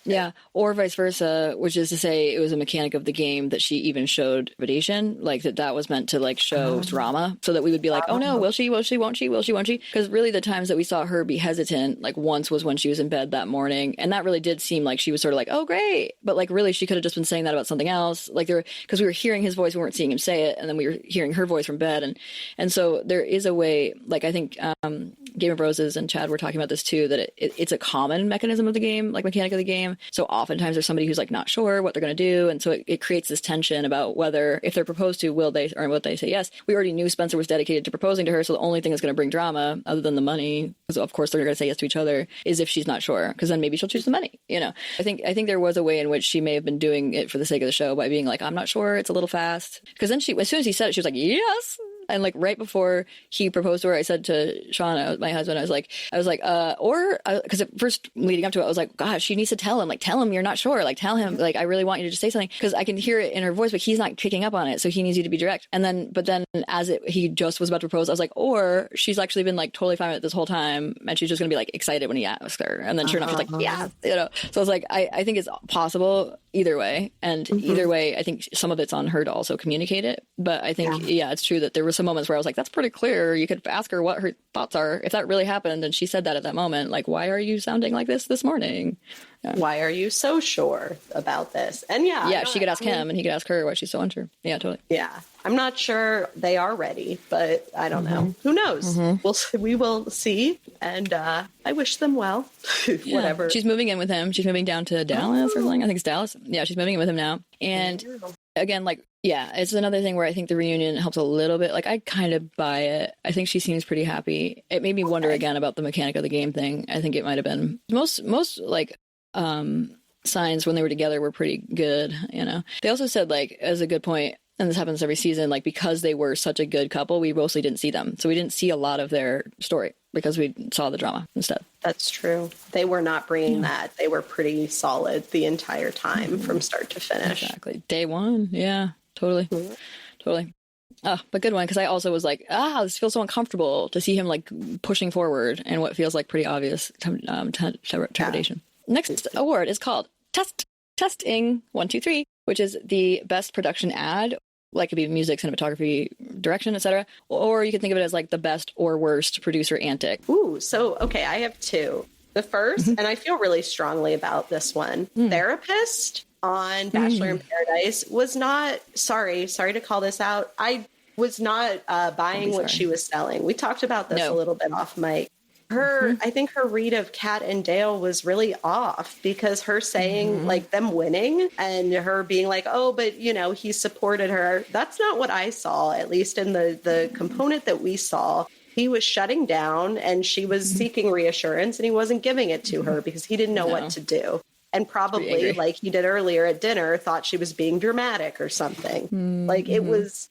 yeah, or vice versa, which is to say it was a mechanic of the game that she even showed invitation, like that was meant to like show drama, so that we would be like, oh no, will she, won't she, won't she? Because really the times that we saw her be hesitant, like once was when she was in bed that morning, and that really did seem like she was sort of like, oh great, but like really she could have just been saying that about something else, like because we were hearing his voice, we weren't seeing him say it, and then we were hearing her voice from bed, and so there is a way, like I think Game of Roses and Chad were talking about this too, that it's a common mechanism of the game, like mechanic of the game. So oftentimes there's somebody who's like not sure what they're going to do, and so it creates this tension about whether, if they're proposed to, will they, or will they say yes. We already knew Spencer was dedicated to proposing to her, so the only thing that's going to bring drama, other than the money, because of course they're going to say yes to each other, is if she's not sure, because then maybe she'll choose the money, you know. I think there was a way in which she may have been doing it for the sake of the show by being like, I'm not sure, it's a little fast, because then as soon as he said it, she was like, yes. And like right before he proposed to her, I said to Sean, my husband, I was like, because at first leading up to it, I was like, gosh, she needs to tell him you're not sure. Like, tell him, like, I really want you to just say something, because I can hear it in her voice, but he's not picking up on it. So he needs you to be direct. And then, he just was about to propose, I was like, or she's actually been like totally fine with it this whole time, and she's just gonna be like excited when he asks her. And then sure enough, she's like, yeah, you know. So I was like, I think it's possible either way. And either way, I think some of it's on her to also communicate it. But I think, yeah, it's true that there was some moments where I was like, that's pretty clear. You could ask her what her thoughts are if that really happened. And she said that at that moment, like, why are you sounding like this morning? Yeah. Why are you so sure about this? And yeah, she could ask him and he could ask her why she's so unsure. Yeah, totally. Yeah. I'm not sure they are ready, but I don't know. Who knows? We will see. And I wish them well. Whatever. She's moving in with him. She's moving down to Dallas or something. I think it's Dallas. Yeah, she's moving in with him now. And again, like, yeah, it's another thing where I think the reunion helps a little bit. Like, I kind of buy it. I think she seems pretty happy. It made me wonder again about the mechanic of the game thing. I think it might have been most like signs when they were together were pretty good, you know. They also said, like, as a good point, and this happens every season, like, because they were such a good couple, we mostly didn't see them. So we didn't see a lot of their story because we saw the drama instead. That's true. They were not bringing that. They were pretty solid the entire time from start to finish. Exactly. Day one. Yeah, totally. Totally. Oh, but good one, because I also was like, this feels so uncomfortable to see him, like, pushing forward in what feels like pretty obvious trepidation. Next award is called Testing 1, 2, 3, which is the best production ad. Like, it could be music, cinematography, direction, etc. Or you could think of it as like the best or worst producer antic. Ooh, so okay, I have two. The first, and I feel really strongly about this one, therapist on Bachelor in Paradise was not, sorry to call this out, I was not buying what she was selling. We talked about this a little bit off mic. I think her read of Kat and Dale was really off, because her saying like them winning and her being like, oh, but you know, he supported her. That's not what I saw, at least in the component that we saw. He was shutting down and she was seeking reassurance and he wasn't giving it to her because he didn't know what to do. And probably, like he did earlier at dinner, thought she was being dramatic or something. Like it was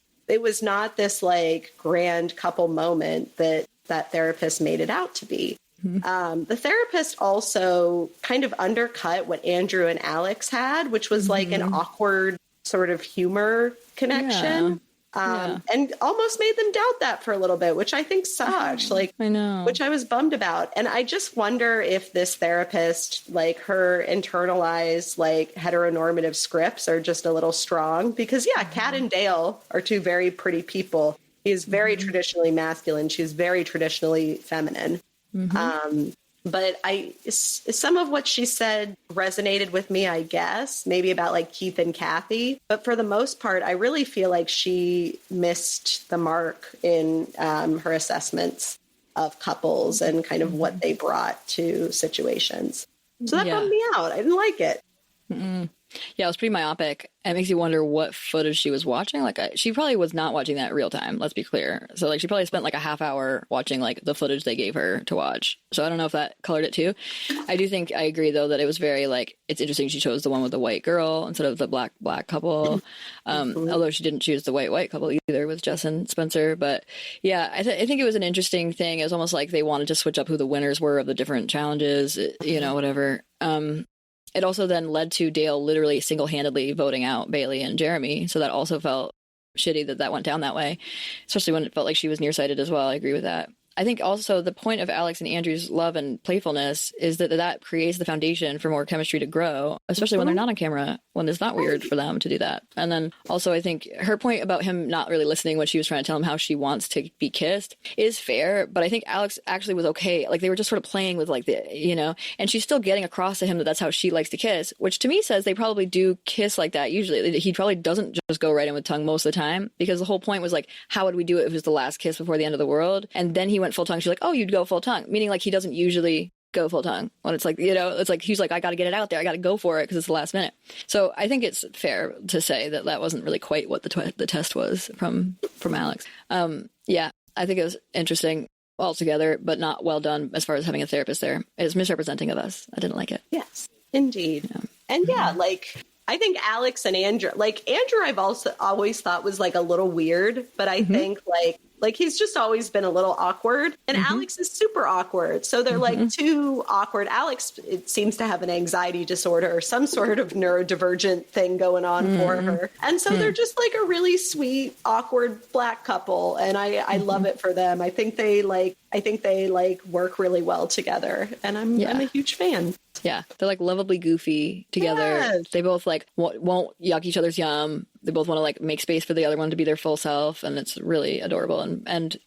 not this like grand couple moment that therapist made it out to be. The therapist also kind of undercut what Andrew and Alex had, which was like an awkward sort of humor connection. And almost made them doubt that for a little bit, which I think sucks. Like, I know, which I was bummed about. And I just wonder if this therapist, like her internalized, like heteronormative scripts are just a little strong, because Kat and Dale are two very pretty people. He is very traditionally masculine. She's very traditionally feminine. But some of what she said resonated with me, I guess, maybe about like Keith and Kathy. But for the most part, I really feel like she missed the mark in her assessments of couples and kind of what they brought to situations. So that bummed me out. I didn't like it. Yeah, it was pretty myopic. It makes you wonder what footage she was watching. Like, she probably was not watching that real time, let's be clear. So, like, she probably spent like a half hour watching like the footage they gave her to watch. So I don't know if that colored it too. I do think I agree, though, that it was very like, it's interesting she chose the one with the white girl instead of the black couple. Although she didn't choose the white couple either with Jess and Spencer. But yeah, I think it was an interesting thing. It was almost like they wanted to switch up who the winners were of the different challenges, you know, whatever. It also then led to Dale literally single-handedly voting out Bailey and Jeremy. So that also felt shitty that went down that way, especially when it felt like she was nearsighted as well. I agree with that. I think also the point of Alex and Andrew's love and playfulness is that creates the foundation for more chemistry to grow, especially when they're not on camera, when it's not weird for them to do that. And then also I think her point about him not really listening when she was trying to tell him how she wants to be kissed is fair, but I think Alex actually was okay. Like, they were just sort of playing with like the, you know, and she's still getting across to him that that's how she likes to kiss, which to me says they probably do kiss like that usually. He probably doesn't just go right in with tongue most of the time, because the whole point was like, how would we do it if it was the last kiss before the end of the world? And then he went full tongue. She's like, oh, you'd go full tongue, meaning like he doesn't usually go full tongue when it's like, you know, it's like he's like, I got to get it out there, I got to go for it because it's the last minute. So I think it's fair to say that wasn't really quite what the test was from Alex. Yeah, I think it was interesting altogether, but not well done as far as having a therapist there. It's misrepresenting of us. I didn't like it. Yes, indeed. Yeah. And like, I think Alex and Andrew I've also always thought was like a little weird, but I think like he's just always been a little awkward, and Alex is super awkward. So they're like too awkward. Alex, it seems to have an anxiety disorder or some sort of neurodivergent thing going on for her. And so they're just like a really sweet, awkward black couple. And I love it for them. I think they work really well together, and I'm a huge fan. Yeah, they're like lovably goofy together. Yes. They both like won't yuck each other's yum, they both want to like make space for the other one to be their full self, and it's really adorable and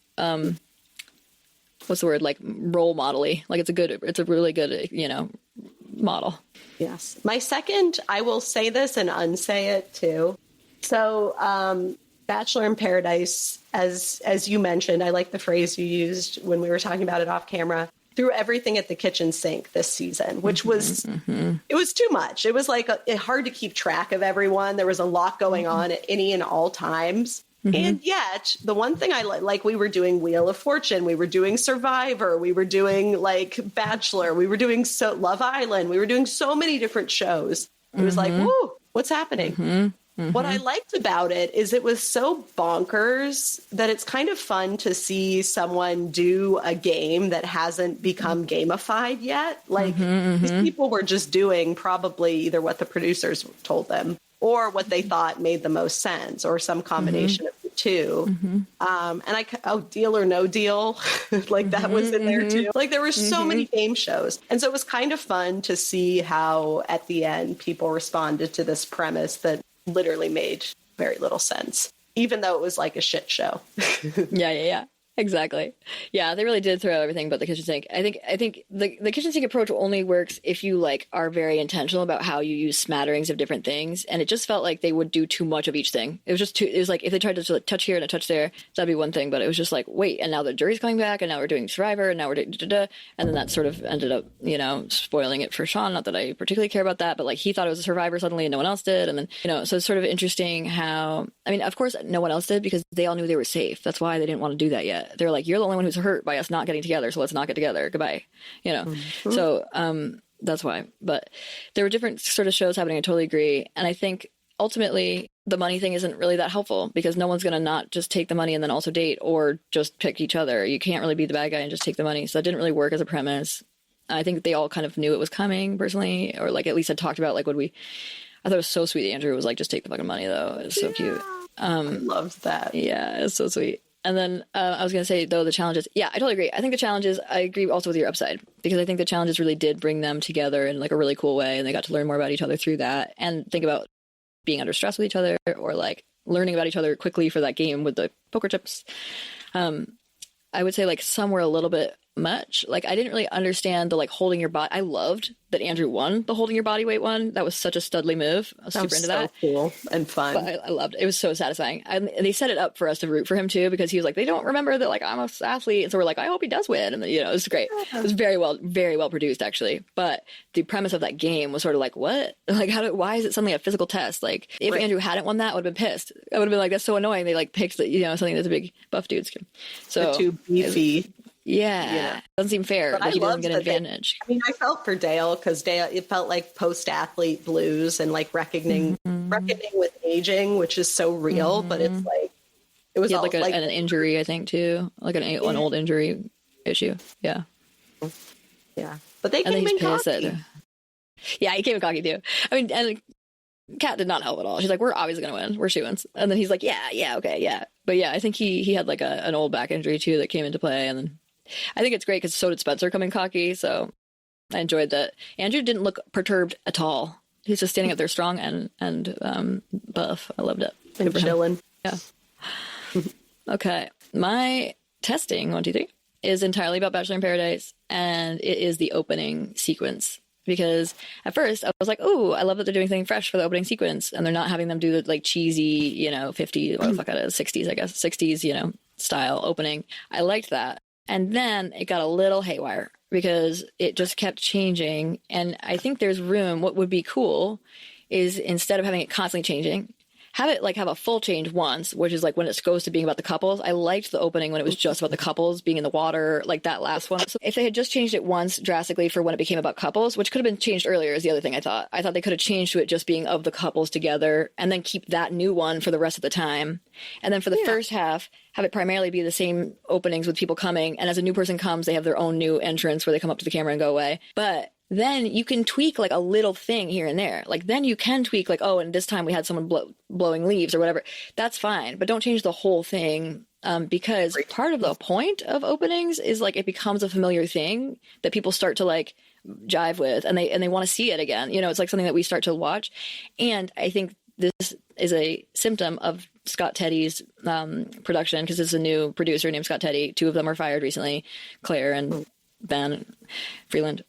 what's the word, like role model-y. Like it's a really good, you know, model. Yes. My second, I will say this and unsay it too. So Bachelor in Paradise, as you mentioned, I like the phrase you used when we were talking about it off camera, threw everything at the kitchen sink this season, which was, it was too much. It was like hard to keep track of everyone. There was a lot going on at any and all times. And yet the one thing I like, we were doing Wheel of Fortune, we were doing Survivor, we were doing like Bachelor, we were doing Love Island, we were doing so many different shows. It was like, whoa, what's happening? What I liked about it is it was so bonkers that it's kind of fun to see someone do a game that hasn't become gamified yet. Like these people were just doing probably either what the producers told them or what they thought made the most sense, or some combination of the two. And Deal or No Deal, like that was in there too. Like there were so many game shows. And so it was kind of fun to see how at the end people responded to this premise that literally made very little sense, even though it was like a shit show. Yeah. Exactly. Yeah, they really did throw everything but the kitchen sink. I think the kitchen sink approach only works if you like are very intentional about how you use smatterings of different things. And it just felt like they would do too much of each thing. It was just it was like if they tried to like, touch here and a touch there, that'd be one thing. But it was just like, wait, and now the jury's coming back, and now we're doing Survivor, and now we're doing and then that sort of ended up, you know, spoiling it for Sean. Not that I particularly care about that, but like he thought it was a Survivor suddenly and no one else did. And then, you know, so it's sort of interesting how, I mean, of course no one else did because they all knew they were safe. That's why they didn't want to do that yet. They're like, you're the only one who's hurt by us not getting together, so let's not get together. Goodbye. You know? So that's why. But there were different sort of shows happening. I totally agree. And I think ultimately the money thing isn't really that helpful because no one's going to not just take the money and then also date or just pick each other. You can't really be the bad guy and just take the money. So that didn't really work as a premise. I think they all kind of knew it was coming personally, or like at least had talked about like I thought it was so sweet. Andrew was like, just take the fucking money though. It was so cute. I loved that. Yeah, it's so sweet. And then I was going to say, though, the challenges. Yeah, I totally agree. I think the challenges, I agree also with your upside, because I think the challenges really did bring them together in like a really cool way. And they got to learn more about each other through that and think about being under stress with each other or like learning about each other quickly for that game with the poker chips. I would say like some were a little bit much. Like I didn't really understand the like holding your body. I loved that Andrew won the holding your body weight one. That was such a studly move. I was super into that. Cool and fun. But I loved it. It was so satisfying. And they set it up for us to root for him too, because he was like, they don't remember that like I'm an athlete. And so we're like, I hope he does win. And you know, it was great. It was very well produced actually. But the premise of that game was sort of like, what? Like why is it suddenly a physical test? Like if Andrew hadn't won that, I would have been pissed. I would have been like, that's so annoying. They like picked something that's a big buff dudes. So the two beefy. Yeah. Doesn't seem fair that he doesn't get an advantage. I mean, I felt for Dale because Dale, it felt like post-athlete blues and like reckoning with aging, which is so real, but it's like, it was like an injury, I think, too. Like an old injury issue. Yeah. Yeah. But they came in cocky. Yeah, he came in cocky, too. I mean, and Kat did not help at all. She's like, we're obviously going to win. We're shoo-ins. And then he's like, yeah, okay, yeah. But yeah, I think he had like an old back injury, too, that came into play. And then I think it's great because so did Spencer coming cocky. So I enjoyed that. Andrew didn't look perturbed at all. He's just standing up there strong and buff. I loved it. And chilling. Yeah. Okay. My testing, 1, 2, 3, is entirely about Bachelor in Paradise. And it is the opening sequence. Because at first I was like, oh, I love that they're doing something fresh for the opening sequence. And they're not having them do the like cheesy, 50s, what the fuck it is, 60s, I guess, 60s, style opening. I liked that. And then it got a little haywire because it just kept changing. And I think there's room. What would be cool is instead of having it constantly changing, have a full change once, which is like when it goes to being about the couples. I liked the opening when it was just about the couples being in the water, like that last one. So if they had just changed it once drastically for when it became about couples, which could have been changed earlier is the other thing I thought. I thought they could have changed to it just being of the couples together and then keep that new one for the rest of the time. And then for the first half, have it primarily be the same openings with people coming. And as a new person comes, they have their own new entrance where they come up to the camera and go away. But then you can tweak like a little thing here and there. Like then you can tweak like, oh, and this time we had someone blowing leaves or whatever. That's fine. But don't change the whole thing because part of the point of openings is like it becomes a familiar thing that people start to like jive with and they want to see it again. It's like something that we start to watch. And I think this is a symptom of Scott Teddy's production, because it's a new producer named Scott Teddy. 2 of them were fired recently, Claire and Ben Freeland.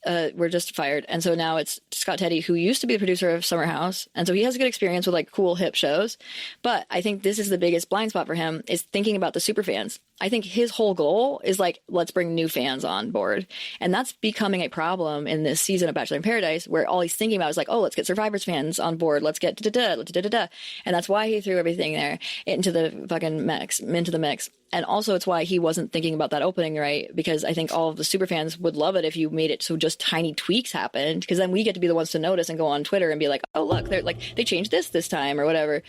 Were just fired. And so now it's Scott Teddy, who used to be the producer of Summer House. And so he has a good experience with like cool hip shows. But I think this is the biggest blind spot for him, is thinking about the super fans. I think his whole goal is like, let's bring new fans on board. And that's becoming a problem in this season of Bachelor in Paradise, where all he's thinking about is like, oh, let's get Survivor's fans on board. Let's get da-da-da. And that's why he threw everything there into the fucking mix. And also it's why he wasn't thinking about that opening, right? Because I think all of the super fans would love it if you made it so just tiny tweaks happened, because then we get to be the ones to notice and go on Twitter and be like, oh, look, they're like, they changed this time or whatever.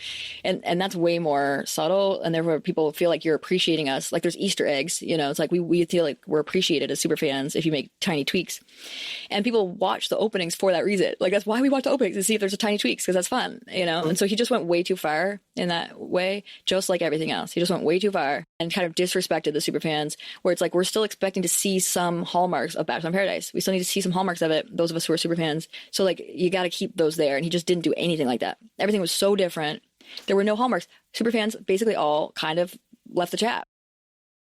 And that's way more subtle. And therefore people feel like you're appreciating us. Like there's Easter eggs, you know, it's like we feel like we're appreciated as super fans if you make tiny tweaks. And people watch the openings for that reason. Like that's why we watch the openings, to see if there's a tiny tweaks, because that's fun, you know? And so he just went way too far in that way, just like everything else. He just went way too far and kind of disrespected the super fans, where it's like, we're still expecting to see some hallmarks of Bachelor in Paradise. We still need to see some hallmarks of it, those of us who are super fans. So like, you got to keep those there. And he just didn't do anything like that. Everything was so different. There were no hallmarks. Super fans basically all kind of left the chat.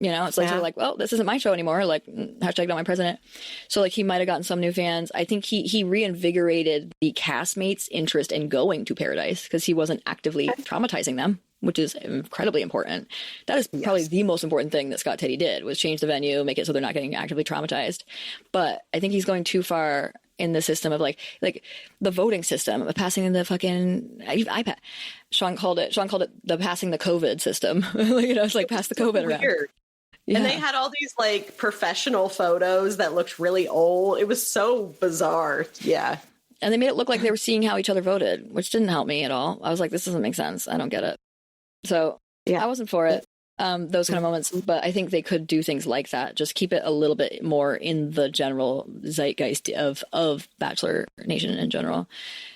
You know, it's like, sort of like, well, this isn't my show anymore. Like, hashtag not my president. So like, he might've gotten some new fans. I think he reinvigorated the castmates' interest in going to Paradise, because he wasn't actively traumatizing them, which is incredibly important. That is probably the most important thing that Scott Teddy did, was change the venue, make it so they're not getting actively traumatized. But I think he's going too far in the system of like the voting system of passing in the fucking iPad. Sean called it the passing the COVID system. You know, it's like pass the COVID around. Weird. Yeah. And they had all these like professional photos that looked really old. It was so bizarre. Yeah. And they made it look like they were seeing how each other voted, which didn't help me at all. I was like, this doesn't make sense. I don't get it. So I wasn't for it. Those kind of moments, but I think they could do things like that. Just keep it a little bit more in the general zeitgeist of Bachelor Nation in general,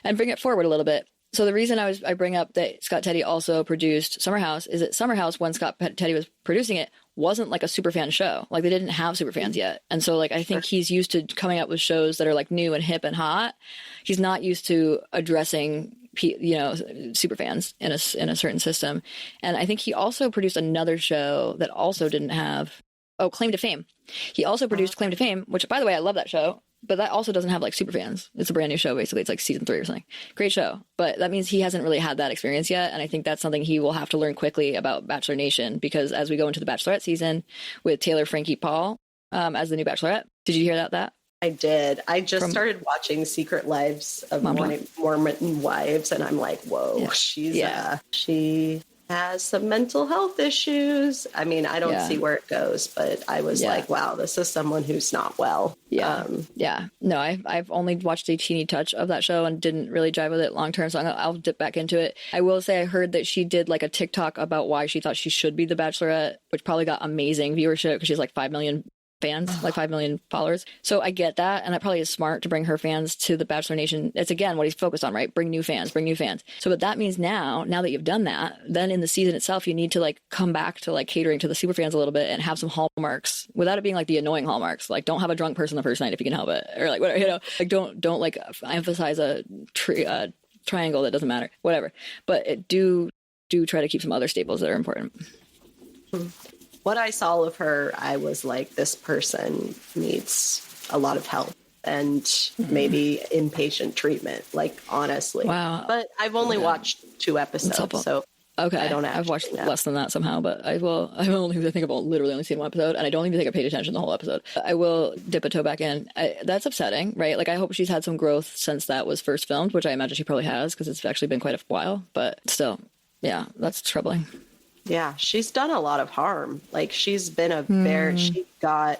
and bring it forward a little bit. So the reason I bring up that Scott Teddy also produced Summer House is that Summer House, when Scott Teddy was producing it, wasn't like a super fan show. Like they didn't have super fans yet. And so like, I think he's used to coming up with shows that are like new and hip and hot. He's not used to addressing, you know, super fans in a certain system. And I think he also produced another show that also didn't have, Claim to Fame. He also produced Claim to Fame, which, by the way, I love that show, but that also doesn't have like super fans. It's a brand new show, basically. It's like season 3 or something. Great show. But that means he hasn't really had that experience yet. And I think that's something he will have to learn quickly about Bachelor Nation, because as we go into the Bachelorette season with Taylor Frankie Paul as the new Bachelorette, did you hear that? I did. I just started watching Secret Lives of Mormon Wives, and I'm like, whoa, she has some mental health issues. I mean, I don't see where it goes, but I was like, wow, this is someone who's not well. No, I've only watched a teeny touch of that show and didn't really jive with it long term, so I'll dip back into it. I will say I heard that she did like a TikTok about why she thought she should be the Bachelorette, which probably got amazing viewership because she's like 5 million fans, like 5 million followers. So I get that. And that probably is smart to bring her fans to the Bachelor Nation. It's again, what he's focused on, right? Bring new fans. So but that means now that you've done that, then in the season itself, you need to like come back to like catering to the super fans a little bit and have some hallmarks without it being like the annoying hallmarks. Like don't have a drunk person the first night if you can help it, or like whatever, you know, like don't like emphasize a triangle that doesn't matter, whatever. But do try to keep some other staples that are important. What I saw of her, I was like, this person needs a lot of help and maybe inpatient treatment, like honestly. Wow. But I've only watched 2 episodes, so okay. I don't I've watched less than that somehow, but I will. I've only seen 1 episode, and I don't even think I paid attention to the whole episode. I will dip a toe back in. That's upsetting, right? Like I hope she's had some growth since that was first filmed, which I imagine she probably has because it's actually been quite a while. But still, yeah, that's troubling. Yeah, she's done a lot of harm. Like she's been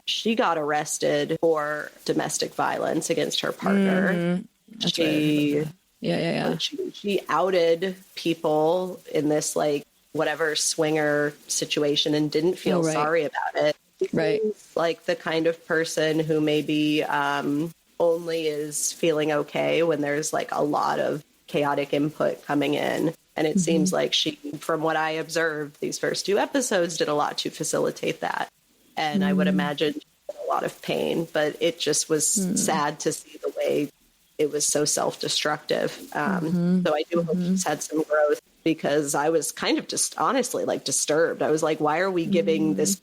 she got arrested for domestic violence against her partner. That's right. She outed people in this like whatever swinger situation and didn't feel sorry about it. Right. Like the kind of person who maybe only is feeling okay when there's like a lot of chaotic input coming in. And it seems like she, from what I observed, these first 2 episodes did a lot to facilitate that. And I would imagine she had a lot of pain, but it just was sad to see the way it was so self-destructive. So I do hope she's had some growth, because I was kind of just honestly like disturbed. I was like, why are we giving this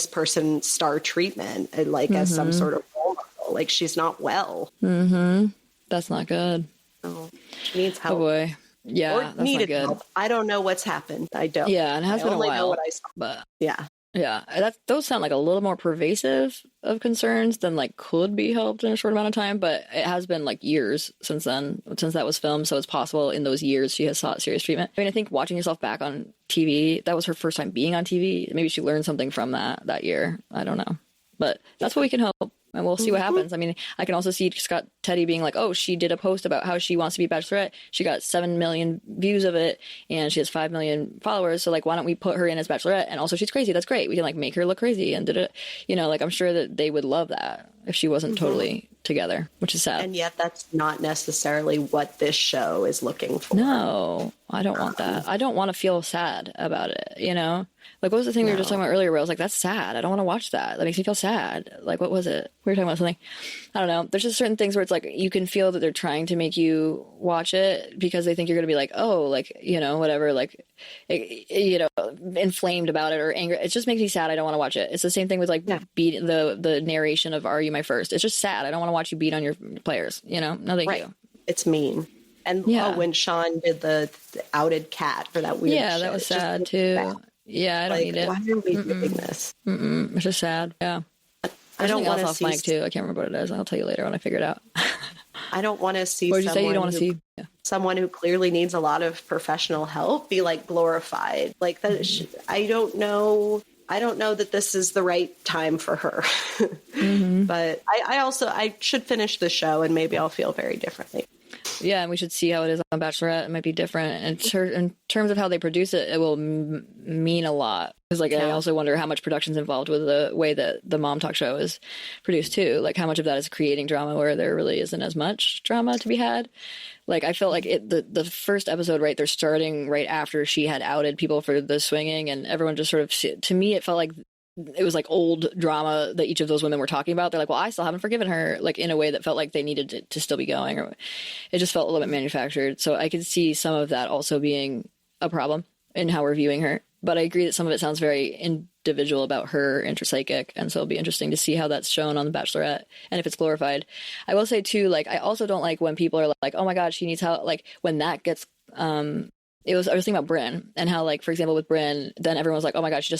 person star treatment and like as some sort of role model? Like, she's not well. That's not good. Oh, she needs help. Oh boy. Yeah, or that's needed not good. help. I don't know what's happened. I don't. Yeah, and it has been a while. I know what I saw. But yeah. Yeah, those sound like a little more pervasive of concerns than like could be helped in a short amount of time, but it has been like years since that was filmed, so it's possible in those years she has sought serious treatment. I mean, I think watching yourself back on TV, that was her first time being on TV. Maybe she learned something from that year. I don't know. But that's what we can hope. And we'll see what happens. I mean, I can also see Scott Teddy being like, oh, she did a post about how she wants to be Bachelorette. She got 7 million views of it and she has 5 million followers. So like, why don't we put her in as Bachelorette? And also she's crazy. That's great. We can like make her look crazy and did it. You know, like I'm sure that they would love that if she wasn't totally together, which is sad. And yet that's not necessarily what this show is looking for. No, I don't want that. I don't want to feel sad about it, you know? Like, what was the thing we were just talking about earlier where I was like, that's sad. I don't want to watch that. That makes me feel sad. Like, what was it? We were talking about something. I don't know. There's just certain things where it's like, you can feel that they're trying to make you watch it because they think you're going to be like, oh, like, you know, whatever, like, you know, inflamed about it or angry. It just makes me sad. I don't want to watch it. It's the same thing with like beat the narration of Are You My First? It's just sad. I don't want to watch you beat on your players, you know? No, thank you. It's mean. And when Sean did the outed cat for that weird shit, that was sad too. Bad. Yeah, I don't need it. Why are we doing this? It's just sad. Yeah. I don't want to off see mic too. I can't remember what it is. I'll tell you later when I figure it out. I don't want to see. What did you say you don't want to see? Yeah. Someone who clearly needs a lot of professional help be like glorified. Like that. I don't know. I don't know that this is the right time for her. But I should finish the show and maybe I'll feel very differently. Yeah, and we should see how it is on Bachelorette. It might be different. And in terms of how they produce it, it will mean a lot. Because, like, I also wonder how much production's involved with the way that the Mom Talk show is produced, too. Like, how much of that is creating drama where there really isn't as much drama to be had. Like, I felt like the first episode, right, they're starting right after she had outed people for the swinging, and everyone just sort of, to me, it felt like it was like old drama that each of those women were talking about. They're like, well, I still haven't forgiven her, like in a way that felt like they needed to still be going, or it just felt a little bit manufactured. So I could see some of that also being a problem in how we're viewing her. But I agree that some of it sounds very individual about her intrapsychic. And so it'll be interesting to see how that's shown on The Bachelorette and if it's glorified. I will say too, like, I also don't like when people are like, oh my God, she needs help. Like when that gets, I was thinking about Brynn and how, like, for example, with Brynn, then everyone was like, oh my God, she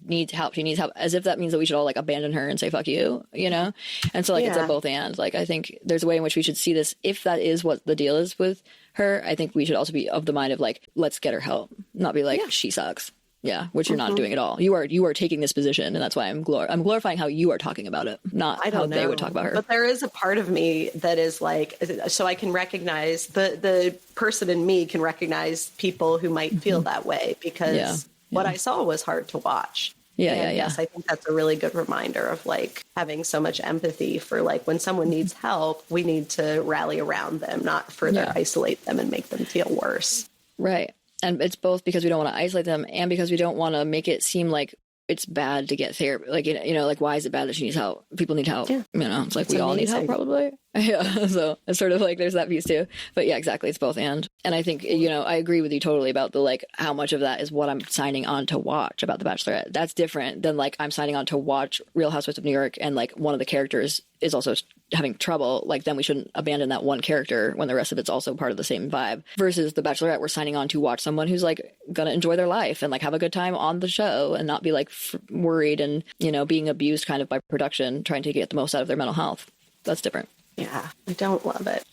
needs help. She needs help. As if that means that we should all like abandon her and say, fuck you, you know? And so like, it's at both ends. Like, I think there's a way in which we should see this. If that is what the deal is with her, I think we should also be of the mind of like, let's get her help, not be like, she sucks. Yeah, which you're not doing at all. You are taking this position, and that's why I'm glorifying how you are talking about it, not how they would talk about her. But there is a part of me that is like, so I can recognize the person in me can recognize people who might feel that way because what I saw was hard to watch. Yes, I think that's a really good reminder of like having so much empathy for like when someone needs help, we need to rally around them, not further isolate them and make them feel worse. Right. And it's both because we don't want to isolate them and because we don't want to make it seem like it's bad to get therapy. Like, you know, like, why is it bad that she needs help? People need help. Yeah. You know, it's like, we all need help probably. Yeah. So it's sort of like, there's that piece too. But yeah, exactly. It's both and I think, you know, I agree with you totally about the, like, how much of that is what I'm signing on to watch about The Bachelorette. That's different than like, I'm signing on to watch Real Housewives of New York and like one of the characters is also having trouble. Like, then we shouldn't abandon that one character when the rest of it's also part of the same vibe versus The Bachelorette. We're signing on to watch someone who's like going to enjoy their life and like have a good time on the show and not be like worried and, you know, being abused kind of by production, trying to get the most out of their mental health. That's different. Yeah, I don't love it.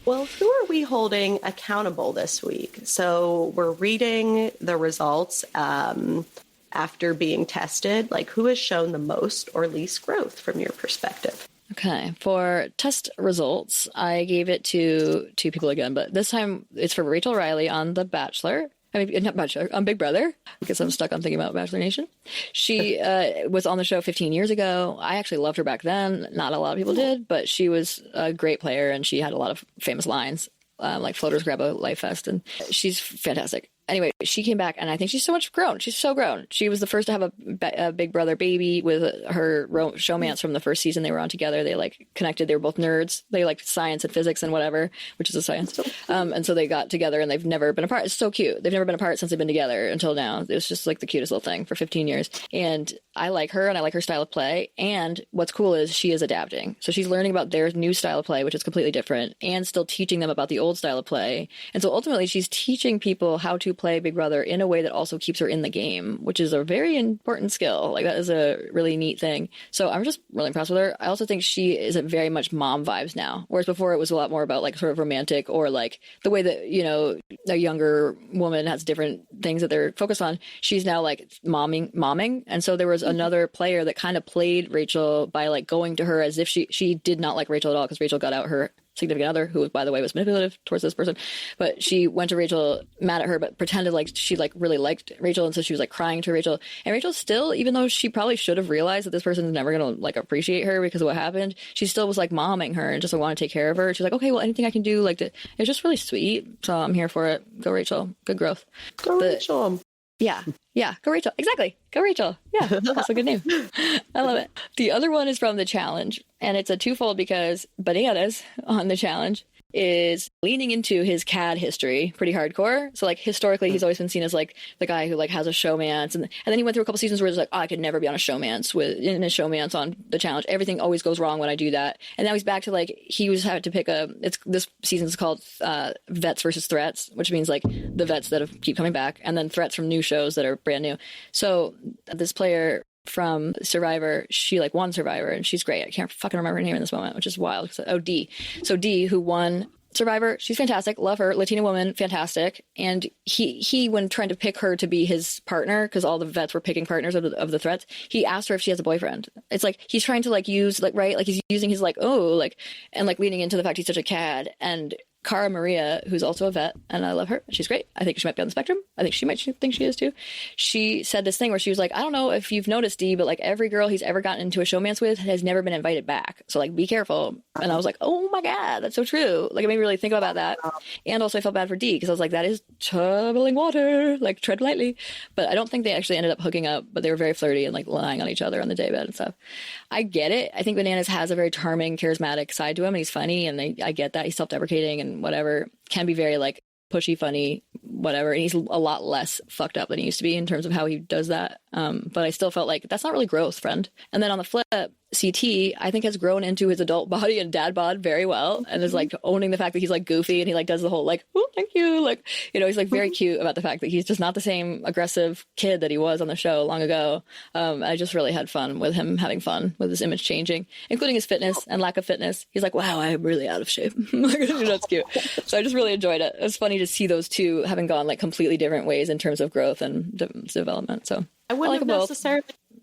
Well, who are we holding accountable this week? So we're reading the results after being tested. Like, who has shown the most or least growth from your perspective? Okay, for test results, I gave it to two people again, but this time it's for Rachel Riley on The Bachelor. I mean, not Bachelor, on Big Brother, because I'm stuck on thinking about Bachelor Nation. She was on the show 15 years ago. I actually loved her back then. Not a lot of people did, but she was a great player, and she had a lot of famous lines, like Floaters Grab a Life Vest, and she's fantastic. anyway, she came back, and I think she's so much grown. She's so grown. She was the first to have a Big Brother baby with her showmance from the first season they were on together. They like connected. They were both nerds. They liked science and physics and whatever, which is a science. And so they got together, and they've never been apart. It's so cute. They've never been apart since they've been together until now. It was just like the cutest little thing for 15 years. And I like her, and I like her style of play. And what's cool is she is adapting. So she's learning about their new style of play, which is completely different, and still teaching them about the old style of play. And so ultimately, she's teaching people how to play Big Brother in a way that also keeps her in the game, which is a very important skill. Like, that is a really neat thing. So I'm just really impressed with her. I also think she is very much mom vibes now, whereas before it was a lot more about like sort of romantic, or like the way that, you know, a younger woman has different things that they're focused on. She's now like momming. And so there was another player that kind of played Rachel by like going to her as if she did not like Rachel at all, because Rachel got out her significant other, who, by the way, was manipulative towards this person. But she went to Rachel, mad at her, but pretended like she like really liked Rachel. And so she was like crying to Rachel. And Rachel still, even though she probably should have realized that this person's never going to like appreciate her because of what happened, she still was like momming her and just like, want to take care of her. She's like, okay, well, anything I can do. Like, it's just really sweet. So I'm here for it. Go Rachel. Good growth. Go Rachel. Yeah. Go Rachel. Exactly. Go Rachel. Yeah. That's a good name. I love it. The other one is from the challenge, and it's a twofold because Bananas on the challenge is leaning into his CAD history pretty hardcore. So like historically, he's always been seen as like the guy who like has a showmance, and then he went through a couple seasons where it's like, oh, I could never be on a showmance on the challenge. Everything always goes wrong when I do that. And now he's back to like he was had to pick this season's called vets versus threats, which means like the vets that keep coming back, and then threats from new shows that are brand new. So this player from Survivor, she like won Survivor, and she's great. I can't fucking remember her name in this moment, which is wild. Oh, Dee. So Dee, who won Survivor, she's fantastic. Love her. Latina woman, fantastic. And he when trying to pick her to be his partner, because all the vets were picking partners of the threats, he asked her if she has a boyfriend. It's like he's trying to like use like, right, like he's using his like, oh, like, and like leaning into the fact he's such a cad. And Cara Maria, who's also a vet, and I love her. She's great. I think she might be on the spectrum. I think she might think she is too. She said this thing where she was like, I don't know if you've noticed, Dee, but like every girl he's ever gotten into a showmance with has never been invited back. So like, be careful. And I was like, oh my God, that's so true. Like, it made me really think about that. And also I felt bad for Dee, because I was like, that is troubling water. Like, tread lightly. But I don't think they actually ended up hooking up, but they were very flirty and like lying on each other on the daybed and stuff. I get it. I think Bananas has a very charming, charismatic side to him, and he's funny, and I get that. He's self-deprecating and whatever, can be very like pushy, funny, whatever. And he's a lot less fucked up than he used to be in terms of how he does that. But I still felt like that's not really growth, friend. And then on the flip, CT, I think, has grown into his adult body and dad bod very well, and is like owning the fact that he's like goofy, and he like does the whole like, oh, thank you, like, you know, he's like very cute about the fact that he's just not the same aggressive kid that he was on the show long ago. I just really had fun with him having fun with his image changing, including his fitness and lack of fitness. He's like, wow, I'm really out of shape. That's cute. So I just really enjoyed it. It was funny to see those two having gone like completely different ways in terms of growth and development. So I wouldn't have necessarily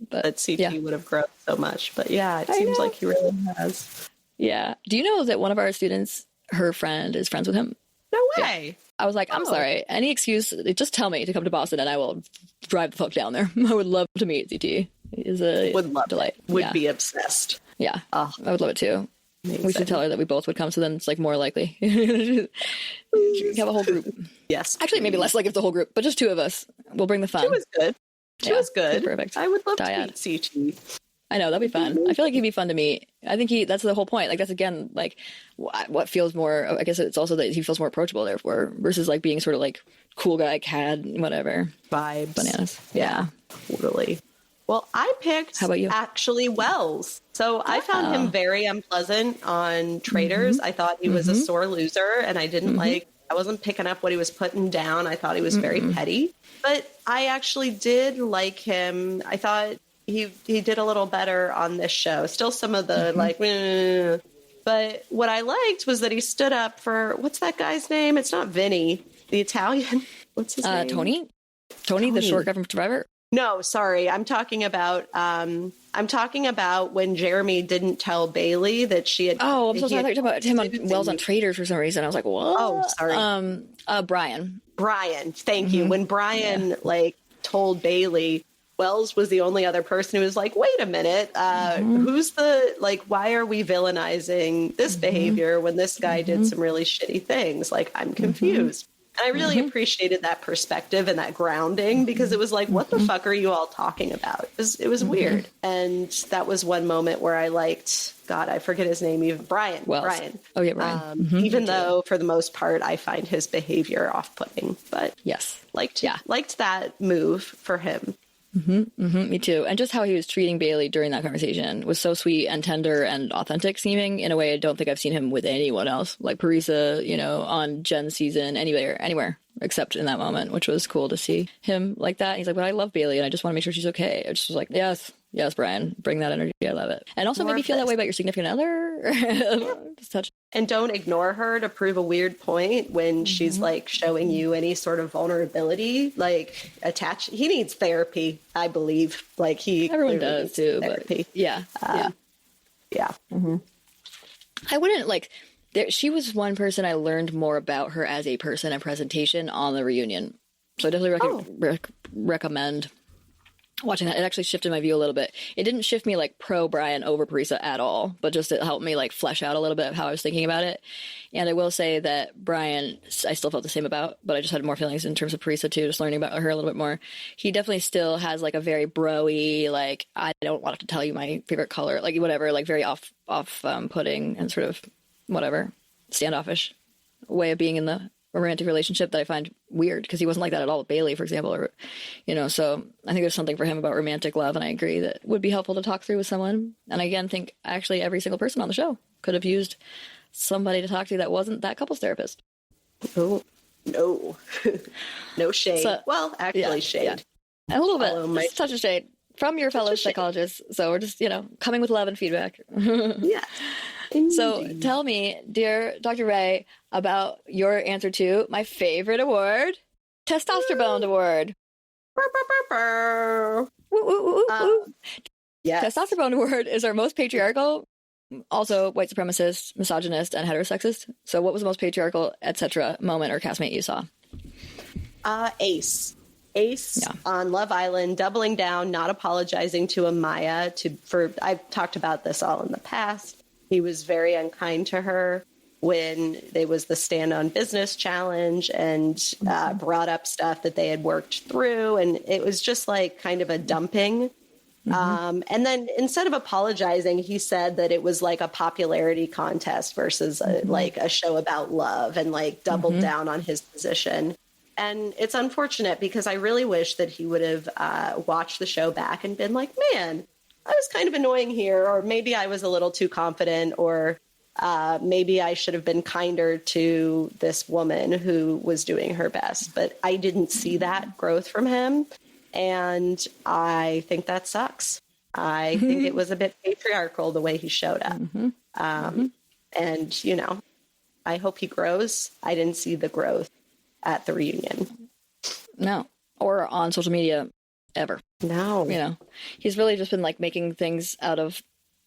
but that CT would have grown so much, but yeah, it seems like he really has. Yeah. Do you know that one of our students, her friend, is friends with him? No way. Yeah. I was like, I'm sorry. Any excuse, just tell me to come to Boston, and I will drive the fuck down there. I would love to meet CT. He is a delight. Would be obsessed. Yeah. I would love it too. Amazing. We should tell her that we both would come, so then it's like more likely. Have a whole group. Yes. Actually, maybe less like if the whole group, but just two of us. We'll bring the fun. Two was good. She was good. Perfect. I would love to meet CT. I know, that'd be fun. I feel like he'd be fun to meet. I think that's the whole point. Like, that's again, like what feels more, I guess it's also that he feels more approachable, therefore, versus like being sort of like cool guy, cad, whatever. Vibes. Bananas. Yeah. Totally. Well, I picked How about you? Actually Wells. So I found him very unpleasant on Traitors. I thought he was a sore loser, and I didn't I wasn't picking up what he was putting down. I thought he was very petty. But I actually did like him. I thought he did a little better on this show. Still some of the but what I liked was that he stood up for, what's that guy's name? It's not Vinny, the Italian. What's his name? Tony, the short guy from Survivor. No, sorry. I'm talking about when Jeremy didn't tell Bailey that she had. Oh, I'm so sorry. I thought you were talking about him on Wells on Traitors for some reason. I was like, what? Oh, sorry. Brian. Thank you. When Brian told Bailey, Wells was the only other person who was like, wait a minute, who's the, like, why are we villainizing this behavior when this guy did some really shitty things? Like, I'm confused. And I really appreciated that perspective and that grounding, because it was like, what the fuck are you all talking about? It was weird. And that was one moment where I liked, God, I forget his name, even Brian. Wells. Brian. Oh, yeah, Brian. Even though for the most part, I find his behavior off-putting. But yes, liked that move for him. Me too. And just how he was treating Bailey during that conversation was so sweet and tender and authentic seeming in a way I don't think I've seen him with anyone else. Like Parisa, you know, on Jen's season, anywhere except in that moment, which was cool to see him like that. He's like, but I love Bailey and I just want to make sure she's okay. I just was like, yes, Brian, bring that energy. I love it. And also maybe feel that way about your significant other. Just touch. And don't ignore her to prove a weird point when she's like showing you any sort of vulnerability, like he needs therapy, I believe. Like everyone does too, therapy. But yeah. I wouldn't like, she was one person I learned more about her as a person and presentation on the reunion. So I definitely recommend watching that. It actually shifted my view a little bit. It didn't shift me like pro Brian over Parisa at all, but just it helped me like flesh out a little bit of how I was thinking about it. And I will say that Brian, I still felt the same about, but I just had more feelings in terms of Parisa too, just learning about her a little bit more. He definitely still has like a very bro-y, like, I don't want to tell you my favorite color, like whatever, like very off-putting and sort of whatever, standoffish way of being in the romantic relationship that I find weird, because he wasn't like that at all with Bailey, for example, or, you know, so I think there's something for him about romantic love, and I agree that would be helpful to talk through with someone. And I again think actually every single person on the show could have used somebody to talk to that wasn't that couples therapist. Oh, no. No shade. So, well, actually shade. Yeah. A little bit, just a touch of shade from your fellow psychologists. So we're just, you know, coming with love and feedback. Yeah. Indeed. So tell me, dear Dr. Ray, about your answer to my favorite award, TESTosterboned Award. Yes. TESTosterboned Award is our most patriarchal, also white supremacist, misogynist, and heterosexist. So what was the most patriarchal, etc. moment or castmate you saw? Ace on Love Island, doubling down, not apologizing to Amaya I've talked about this all in the past. He was very unkind to her when there was the stand on business challenge and brought up stuff that they had worked through. And it was just like kind of a dumping. And then instead of apologizing, he said that it was like a popularity contest versus like a show about love, and like doubled down on his position. And it's unfortunate because I really wish that he would have watched the show back and been like, man, I was kind of annoying here, or maybe I was a little too confident, or maybe I should have been kinder to this woman who was doing her best. But I didn't see that growth from him. And I think that sucks. I think it was a bit patriarchal the way he showed up. And, you know, I hope he grows. I didn't see the growth at the reunion. No. Or on social media ever. No. You know, he's really just been like making things out of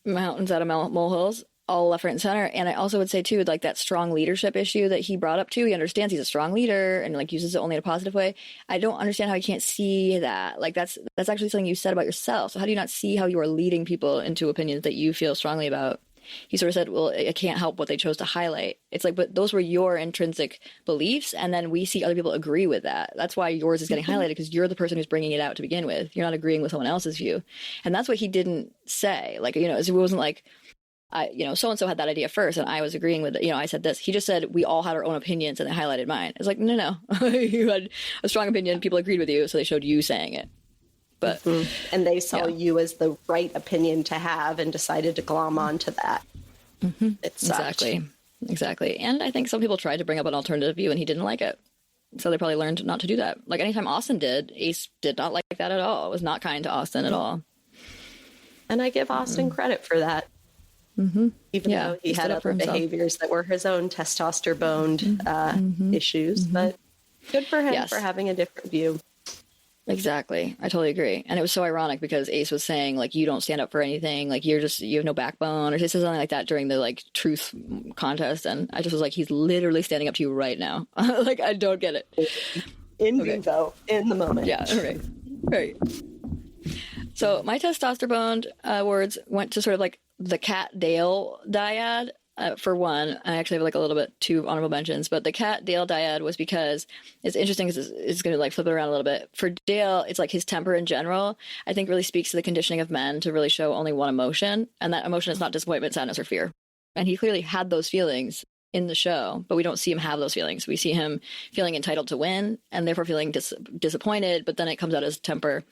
mountains, out of molehills, all left, right, and center. And I also would say too, like that strong leadership issue that he brought up too. He understands he's a strong leader and like uses it only in a positive way. I don't understand how you can't see that. Like that's actually something you said about yourself. So how do you not see how you are leading people into opinions that you feel strongly about? He sort of said, well, I can't help what they chose to highlight. It's like, but those were your intrinsic beliefs. And then we see other people agree with that. That's why yours is getting highlighted, because you're the person who's bringing it out to begin with. You're not agreeing with someone else's view. And that's what he didn't say. Like, you know, it wasn't like, so-and-so had that idea first and I was agreeing with it. You know, I said this. He just said we all had our own opinions and they highlighted mine. It's like, no. You had a strong opinion. People agreed with you. So they showed you saying it. But and they saw you as the right opinion to have and decided to glom onto that. It sucked. Exactly. And I think some people tried to bring up an alternative view and he didn't like it. So they probably learned not to do that. Like anytime Austin did, Ace did not like that at all. It was not kind to Austin at all. And I give Austin credit for that. Even though he had other behaviors that were his own testosterboned issues. But good for him for having a different view. Exactly. I totally agree. And it was so ironic because Ace was saying, like, you don't stand up for anything. Like, you have no backbone, or he said something like that during the, like, truth contest. And I just was like, he's literally standing up to you right now. Like, I don't get it. In vivo, in the moment. Yeah, right. So my TESTosterboned words went to sort of like the Cat Dale dyad. for one, I actually have like a little bit two honorable mentions, but the cat Dale dyad was because it's interesting because it's going to like flip it around a little bit. For Dale, it's like his temper in general, I think really speaks to the conditioning of men to really show only one emotion. And that emotion is not disappointment, sadness, or fear. And he clearly had those feelings in the show, but we don't see him have those feelings. We see him feeling entitled to win and therefore feeling disappointed, but then it comes out as temper,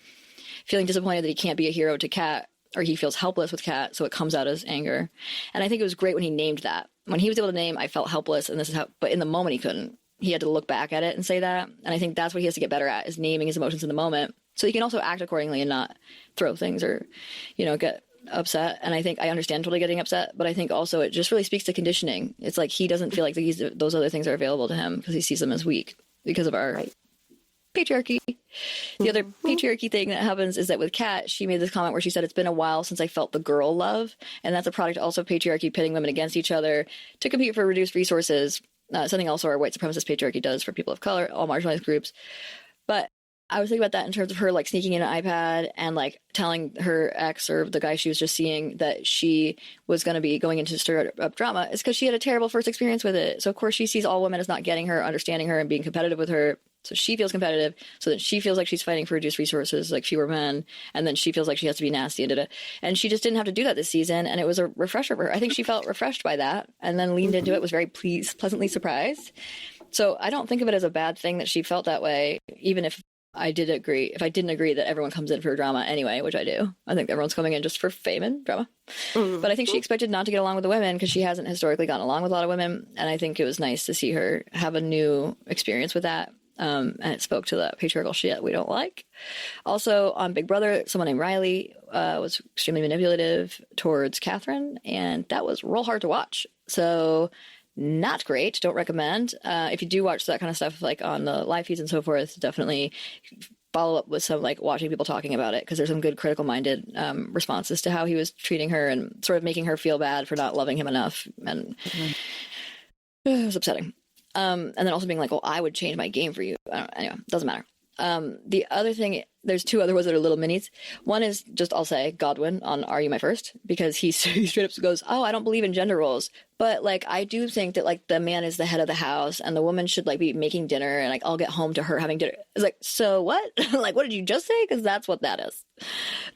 feeling disappointed that he can't be a hero to Kat, or he feels helpless with Kat, so it comes out as anger. And I think it was great when he named that. When he was able to name, I felt helpless, and this is how, but in the moment he couldn't. He had to look back at it and say that. And I think that's what he has to get better at, is naming his emotions in the moment. So he can also act accordingly and not throw things or, get upset. And I think I understand totally getting upset, but I think also it just really speaks to conditioning. It's like he doesn't feel like those other things are available to him because he sees them as weak because of our patriarchy. The other patriarchy thing that happens is that with Kat, she made this comment where she said, it's been a while since I felt the girl love. And that's a product also of patriarchy pitting women against each other to compete for reduced resources. Something also our white supremacist patriarchy does for people of color, all marginalized groups. But I was thinking about that in terms of her like sneaking in an iPad and like telling her ex or the guy she was just seeing that she was going to be going into stir up drama. It's because she had a terrible first experience with it. So of course she sees all women as not getting her, understanding her, and being competitive with her. So she feels competitive, so that she feels like she's fighting for reduced resources, like fewer men, and then she feels like she has to be nasty and she just didn't have to do that this season, and it was a refresher for her. I think she felt refreshed by that, and then leaned into it, was very pleasantly surprised. So I don't think of it as a bad thing that she felt that way, even if I didn't agree that everyone comes in for drama anyway, which I do. I think everyone's coming in just for fame and drama. But I think she expected not to get along with the women because she hasn't historically gotten along with a lot of women, and I think it was nice to see her have a new experience with that. And it spoke to the patriarchal shit we don't like. Also, on Big Brother, someone named Riley was extremely manipulative towards Catherine, and that was real hard to watch. So not great. Don't recommend. If you do watch that kind of stuff, like on the live feeds and so forth, definitely follow up with some like watching people talking about it, because there's some good critical minded responses to how he was treating her and sort of making her feel bad for not loving him enough. And it was upsetting. And then also being like, well, I would change my game for you. Anyway, doesn't matter. The other thing, there's two other ones that are little minis. One is just, I'll say, Godwin on Are You My First? Because he straight up goes, oh, I don't believe in gender roles. But like, I do think that like the man is the head of the house and the woman should like be making dinner and like I'll get home to her having dinner. It's like, so what? Like, what did you just say? Because that's what that is.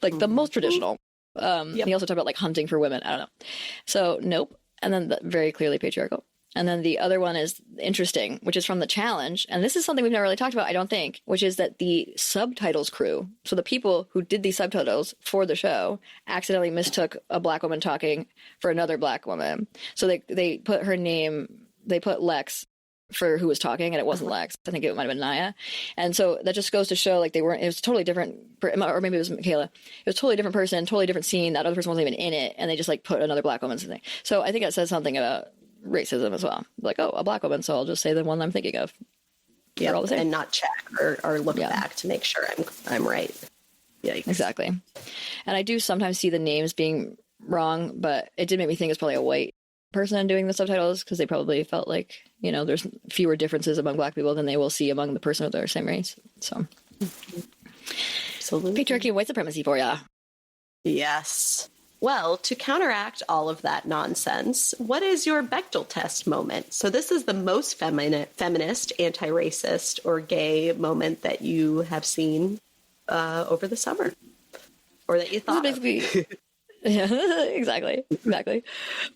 Like the most traditional. He also talked about like hunting for women. I don't know. So nope. And then very clearly patriarchal. And then the other one is interesting, which is from The Challenge. And this is something we've never really talked about, I don't think, which is that the subtitles crew, so the people who did these subtitles for the show, accidentally mistook a black woman talking for another black woman. So they put her name, they put Lex for who was talking, and it wasn't Lex. I think it might have been Naya. And so that just goes to show like it was totally different, or maybe it was Michaela. It was a totally different person, totally different scene. That other person wasn't even in it, and they just like put another black woman's thing. So I think that says something about racism as well. Like, oh, a black woman, so I'll just say the one I'm thinking of. Yeah, all the same. And not check or look back to make sure I'm right. Yikes. Exactly. And I do sometimes see the names being wrong, but it did make me think it's probably a white person doing the subtitles, because they probably felt like, there's fewer differences among black people than they will see among the person of their same race. So absolutely. Patriarchy and white supremacy for ya. Yes. Well, to counteract all of that nonsense, what is your Bechdel test moment? So this is the most feminist, anti-racist, or gay moment that you have seen over the summer, or that you thought of. Yeah, exactly.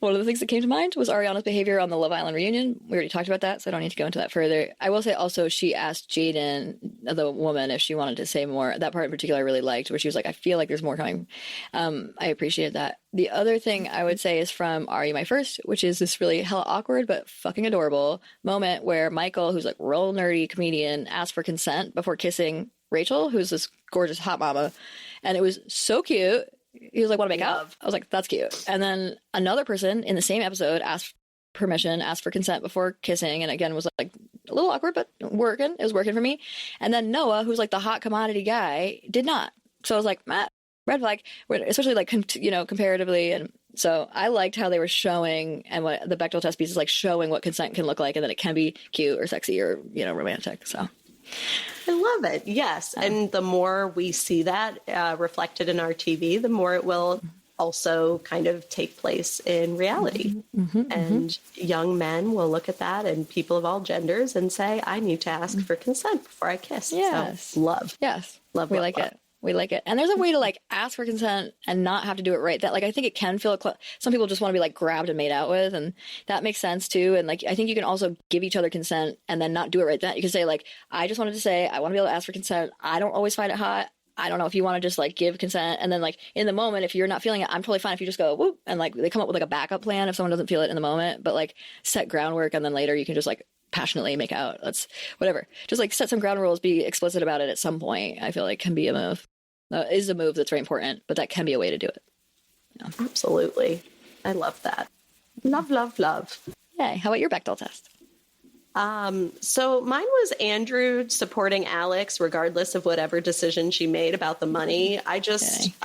One of the things that came to mind was Ariana's behavior on the Love Island reunion. We already talked about that, so I don't need to go into that further. I will say also she asked Jaden, the woman, if she wanted to say more. That part in particular I really liked, where she was like, I feel like there's more coming. I appreciated that. The other thing I would say is from Are You My First, which is this really hella awkward but fucking adorable moment where Michael, who's like real nerdy comedian, asked for consent before kissing Rachel, who's this gorgeous hot mama. And it was so cute. He was like, want to make out? I was like, that's cute. And then another person in the same episode asked for consent before kissing. And again, was like a little awkward, but working. It was working for me. And then Noah, who's like the hot commodity guy, did not. So I was like, red flag, especially like, comparatively. And so I liked how they were showing, and what the Bechdel test piece is like, showing what consent can look like, and that it can be cute or sexy or, romantic. So I love it. Yes. And the more we see that reflected in our TV, the more it will also kind of take place in reality. And young men will look at that, and people of all genders, and say, I need to ask for consent before I kiss. Yes. So, love. Yes. Love, we love, like love. it. We like it. And there's a way to like ask for consent and not have to do it right. That like, I think it can feel, some people just want to be like grabbed and made out with, and that makes sense too. And like, I think you can also give each other consent and then not do it right then. You can say like, I just wanted to say, I want to be able to ask for consent. I don't always find it hot. I don't know if you want to just like give consent. And then like in the moment, if you're not feeling it, I'm totally fine if you just go whoop, and like they come up with like a backup plan if someone doesn't feel it in the moment, but like set groundwork, and then later you can just like passionately make out. That's whatever. Just like set some ground rules, be explicit about it at some point. I feel like can be a move. Is a move that's very important, but that can be a way to do it. Yeah. Absolutely. I love that. Love, love, love. Yay. How about your Bechdel test? So mine was Andrew supporting Alex regardless of whatever decision she made about the money. I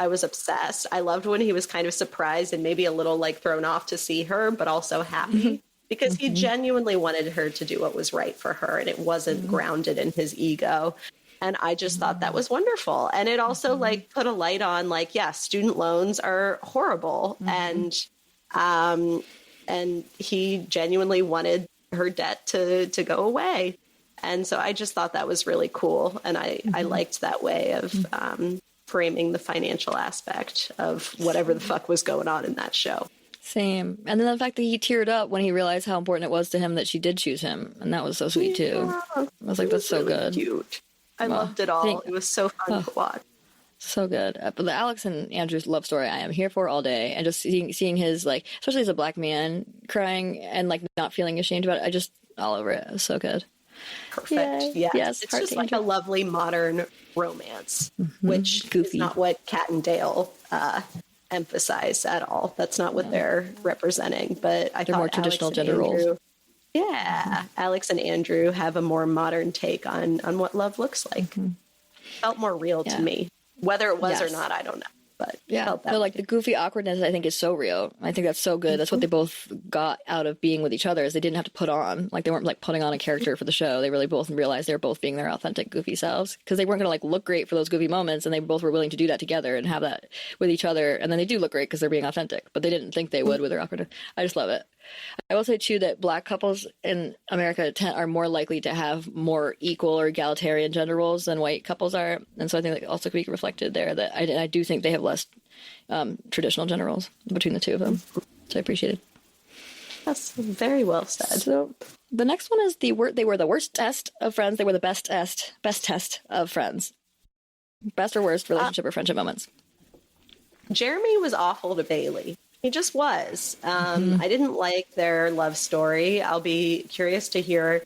was obsessed. I loved when he was kind of surprised and maybe a little like thrown off to see her, but also happy because he genuinely wanted her to do what was right for her, and it wasn't grounded in his ego. And I just thought that was wonderful. And it also like put a light on like, yeah, student loans are horrible. And he genuinely wanted her debt to go away. And so I just thought that was really cool. And I liked that way of framing the financial aspect of whatever the fuck was going on in that show. Same. And then the fact that he teared up when he realized how important it was to him that she did choose him. And that was so sweet too. I was like, that's so really good. Cute. I loved it all. It was so fun to watch. So good. But the Alex and Andrew's love story, I am here for all day. And just seeing his, like, especially as a black man, crying and, like, not feeling ashamed about it. I just, all over it. It was so good. Perfect. Yay. Yes. It's just like a lovely modern romance, which is not what Kat and Dale emphasize at all. That's not what they're representing. But I thought more traditional gender roles. Yeah. Alex and Andrew have a more modern take on what love looks like. Felt more real to me. Whether it was or not, I don't know. But felt that like the goofy awkwardness, I think, is so real. I think that's so good. That's what they both got out of being with each other, is they didn't have to put on, like, they weren't like putting on a character for the show. They really both realized they were both being their authentic goofy selves, because they weren't going to like look great for those goofy moments, and they both were willing to do that together and have that with each other. And then they do look great because they're being authentic, but they didn't think they would with their awkwardness. I just love it. I will say too that black couples in America are more likely to have more equal or egalitarian gender roles than white couples are, and so I think that also could be reflected there. That I do think they have less traditional gender roles between the two of them. So I appreciate it. That's very well said. So the next one is they were the worst test of friends. They were the best test of friends. Best or worst relationship or friendship moments. Jeremy was awful to Bailey. He just was. I didn't like their love story. I'll be curious to hear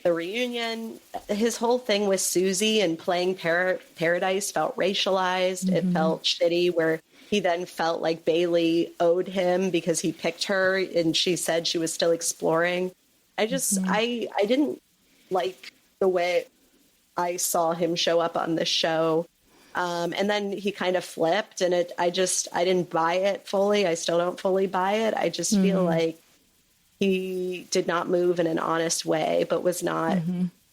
the reunion. His whole thing with Susie and playing Paradise felt racialized. It felt shitty, where he then felt like Bailey owed him because he picked her and she said she was still exploring. I didn't like the way I saw him show up on this show. And then he kind of flipped, and I didn't buy it fully. I still don't fully buy it. I just feel like he did not move in an honest way, but was not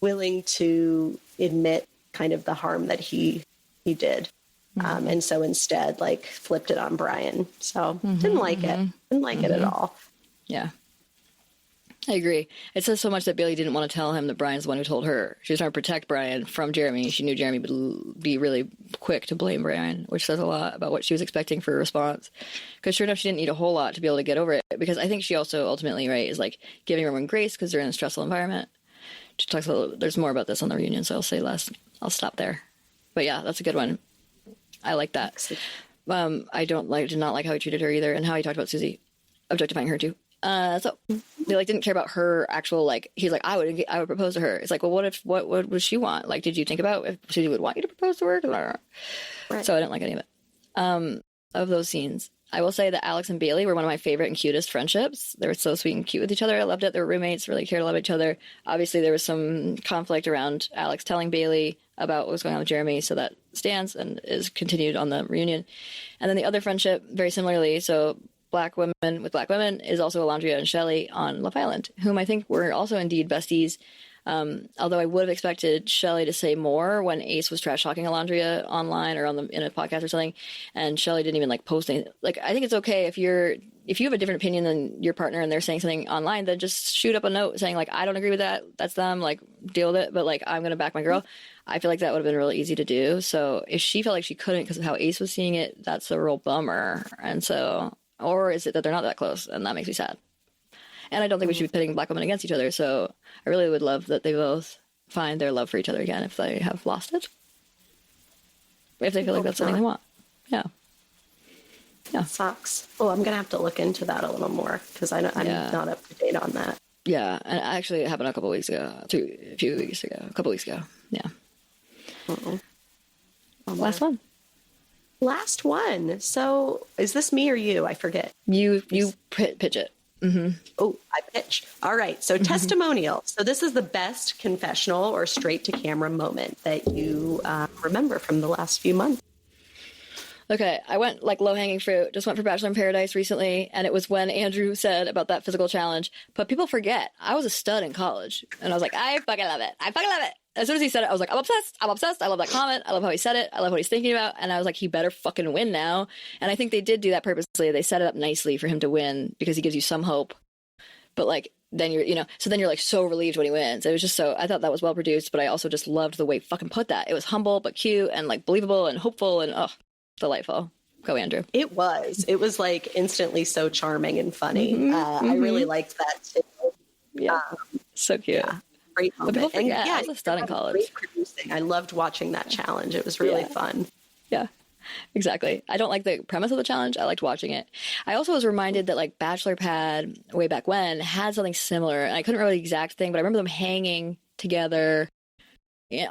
willing to admit kind of the harm that he did. And so instead, like, flipped it on Brian. So didn't like it. Didn't like it at all. Yeah. I agree. It says so much that Bailey didn't want to tell him that Brian's the one who told her. She was trying to protect Brian from Jeremy. She knew Jeremy would be really quick to blame Brian, which says a lot about what she was expecting for a response. Because sure enough, she didn't need a whole lot to be able to get over it. Because I think she also ultimately, right, is like giving everyone grace because they're in a stressful environment. She talks a little, there's more about this on the reunion, so I'll say less. I'll stop there. But yeah, that's a good one. I like that. I did not like how he treated her either, and how he talked about Susie, objectifying her too. So they like didn't care about her actual, like, he's like, I would propose to her. It's like, well, what would she want? Like, did you think about if Susie would want you to propose to her? Right. So I didn't like any of it. Of those scenes, I will say that Alex and Bailey were one of my favorite and cutest friendships. They were so sweet and cute with each other. I loved it. They were roommates, really cared a lot about each other. Obviously, there was some conflict around Alex telling Bailey about what was going on with Jeremy, so that stands and is continued on the reunion. And then the other friendship, very similarly, so Black women with Black women, is also Alondria and Shelley on Love Island, whom I think were also indeed besties. Although I would have expected Shelley to say more when Ace was trash talking Alondria online or in a podcast or something, and Shelley didn't even like post anything. Like, I think it's okay if you have a different opinion than your partner and they're saying something online, then just shoot up a note saying like, I don't agree with that. That's them. Like, deal with it. But like, I'm going to back my girl. I feel like that would have been really easy to do. So if she felt like she couldn't because of how Ace was seeing it, that's a real bummer. And so, or is it that they're not that close? And that makes me sad. And I don't think we should be pitting black women against each other. So I really would love that they both find their love for each other again if they have lost it. If they feel like that's something they want. Yeah. Yeah. Sucks. Oh, I'm going to have to look into that a little more because I'm not up to date on that. Yeah. And actually it happened a couple weeks ago. A couple weeks ago. Yeah. Last one. Last one. So is this me or you? I forget. You pitch it. Mm-hmm. Oh, I pitch. All right. So testimonial. So this is the best confessional or straight to camera moment that you remember from the last few months. Okay, I went like low-hanging fruit, just went for Bachelor in Paradise recently, and it was when Andrew said about that physical challenge. But people forget, I was a stud in college, and I was like, I fucking love it. I fucking love it. As soon as he said it, I was like, I'm obsessed. I'm obsessed. I love that comment. I love how he said it. I love what he's thinking about. And I was like, he better fucking win now. And I think they did do that purposely. They set it up nicely for him to win because he gives you some hope. But like, then so then you're like so relieved when he wins. It was just I thought that was well produced, but I also just loved the way he fucking put that. It was humble, but cute and like believable and hopeful and delightful. Go, Andrew. It was like instantly so charming and funny. I really liked that too. Yeah. So cute. Yeah. Great moment. But people forget, and I was a stud in college. I loved watching that challenge. It was really fun. Yeah, exactly. I don't like the premise of the challenge. I liked watching it. I also was reminded that like Bachelor Pad way back when had something similar. And I couldn't remember the exact thing, but I remember them hanging together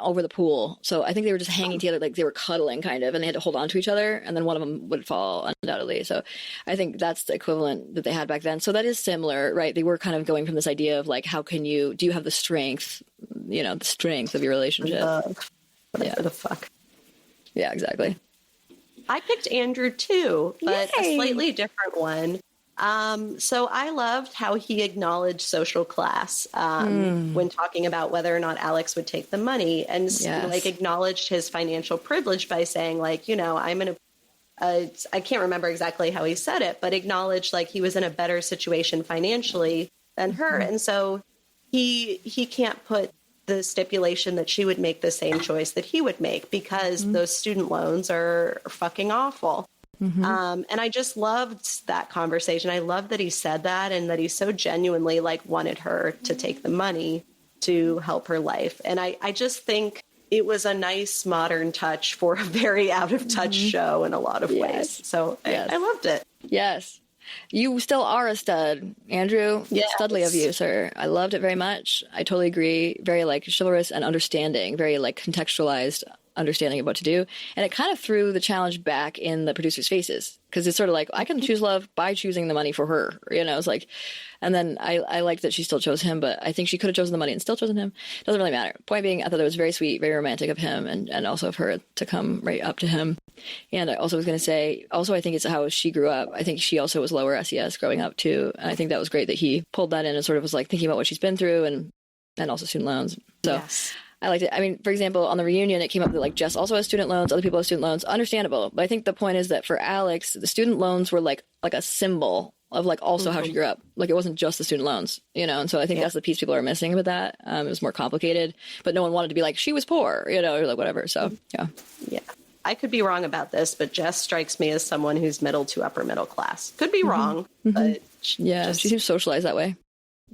over the pool. So I think they were just hanging together, like they were cuddling kind of, and they had to hold on to each other, and then one of them would fall undoubtedly. So I think that's the equivalent that they had back then. So that is similar, right? They were kind of going from this idea of like, how can do you have the strength, the strength of your relationship? Whatever the fuck. Yeah, exactly. I picked Andrew too, but a slightly different one. So I loved how he acknowledged social class when talking about whether or not Alex would take the money, and like acknowledged his financial privilege by saying like, I'm in I can't remember exactly how he said it, but acknowledged like he was in a better situation financially than her. And so he can't put the stipulation that she would make the same choice that he would make because those student loans are fucking awful. And I just loved that conversation. I love that he said that and that he so genuinely like wanted her to take the money to help her life. And I just think it was a nice modern touch for a very out of touch show in a lot of ways. So I loved it. Yes. You still are a stud, Andrew. Yes. Studly of you, sir. I loved it very much. I totally agree. Very like chivalrous and understanding, very like contextualized understanding of what to do. And it kind of threw the challenge back in the producers' faces because it's sort of like, I can choose love by choosing the money for her. It's like, and then I liked that she still chose him, but I think she could have chosen the money and still chosen him. Doesn't really matter. Point being, I thought it was very sweet, very romantic of him and also of her to come right up to him. And I also was going to say, also, I think it's how she grew up. I think she also was lower SES growing up too. And I think that was great that he pulled that in and sort of was like thinking about what she's been through and also student loans. So yes. I liked it. I mean, for example, on the reunion, it came up that like Jess also has student loans, other people have student loans. Understandable. But I think the point is that for Alex, the student loans were like a symbol of like also how she grew up. Like it wasn't just the student loans, and so I think that's the piece people are missing with that. It was more complicated, but no one wanted to be like, she was poor, or like whatever. So, yeah. Yeah. I could be wrong about this, but Jess strikes me as someone who's middle to upper middle class. Could be wrong, but she seems socialized that way.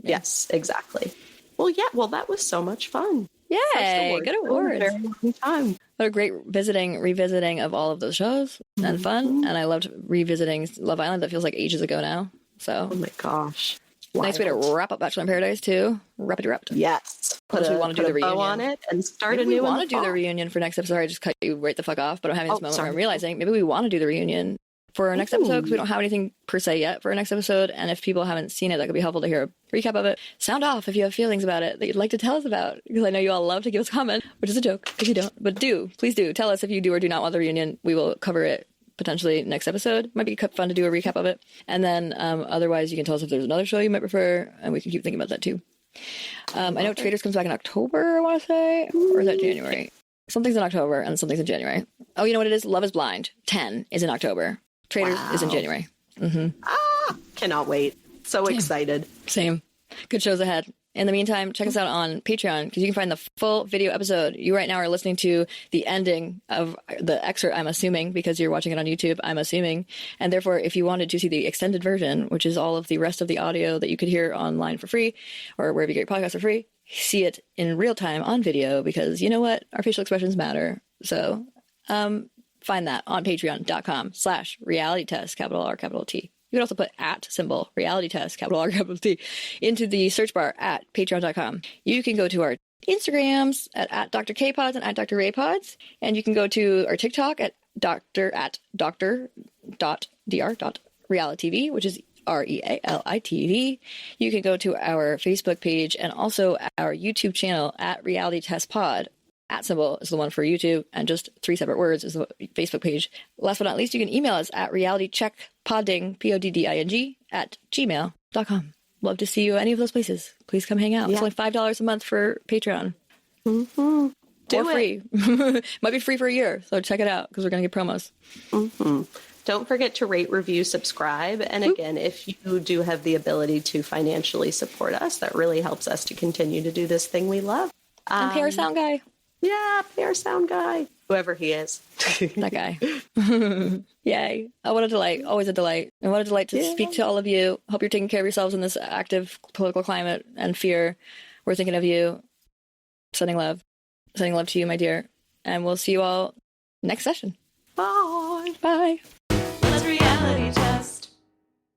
Yeah. Yes, exactly. Well, that was so much fun. Yay, good awards. Very long time. What a great revisiting of all of those shows and fun. And I loved revisiting Love Island. That feels like ages ago now. So, oh my gosh. Nice way to wrap up Bachelor in Paradise too. Wrappity wrapped. Yes. Unless we want to do the reunion on it and start maybe a new one. We want to do the reunion for next episode. Sorry, I just cut you right the fuck off. But I'm having this moment where I'm realizing maybe we want to do the reunion for our next episode because we don't have anything per se yet for our next episode. And if people haven't seen it, that could be helpful to hear a recap of it. Sound off if you have feelings about it that you'd like to tell us about, because I know you all love to give us a comment, which is a joke if you don't. But please do tell us if you do or do not want the reunion. We will cover it potentially next episode. Might be fun to do a recap of it. And then otherwise you can tell us if there's another show you might prefer, and we can keep thinking about that too. I know Traders comes back in October, I want to say, or is that January? Something's in October and something's in January. Oh, you know what it is? Love is Blind 10 is in October. Traders is in January. Cannot wait. So excited. Same. Good shows ahead. In the meantime, check us out on Patreon because you can find the full video episode. You right now are listening to the ending of the excerpt, I'm assuming, because you're watching it on YouTube, I'm assuming. And therefore, if you wanted to see the extended version, which is all of the rest of the audio that you could hear online for free or wherever you get your podcasts for free, see it in real time on video because you know what? Our facial expressions matter. So find that on patreon.com/realitytest, capital R, capital T. You can also put @ reality test, capital R, capital T, into the search bar at patreon.com. You can go to our Instagrams at Dr. K Pods and at Dr. Ray Pods. And you can go to our TikTok at doctor.realiTV, which is REALITV. You can go to our Facebook page and also our YouTube channel at Reality Test Pod. @ is the one for YouTube, and just 3 separate words is the Facebook page. Last but not least, you can email us at realitycheckpodding, PODDING, @gmail.com. Love to see you at any of those places. Please come hang out. It's only $5 a month for Patreon. Mm-hmm. Or free. Might be free for a year, so check it out because we're going to get promos. Mm-hmm. Don't forget to rate, review, subscribe. And again, if you do have the ability to financially support us, that really helps us to continue to do this thing we love. And pay our sound guy. Yeah, pay our sound guy. Whoever he is. That guy. Yay. Oh, what a delight. Always a delight. And what a delight to speak to all of you. Hope you're taking care of yourselves in this active political climate and fear. We're thinking of you. Sending love. Sending love to you, my dear. And we'll see you all next session. Bye. Bye. Let's reality test.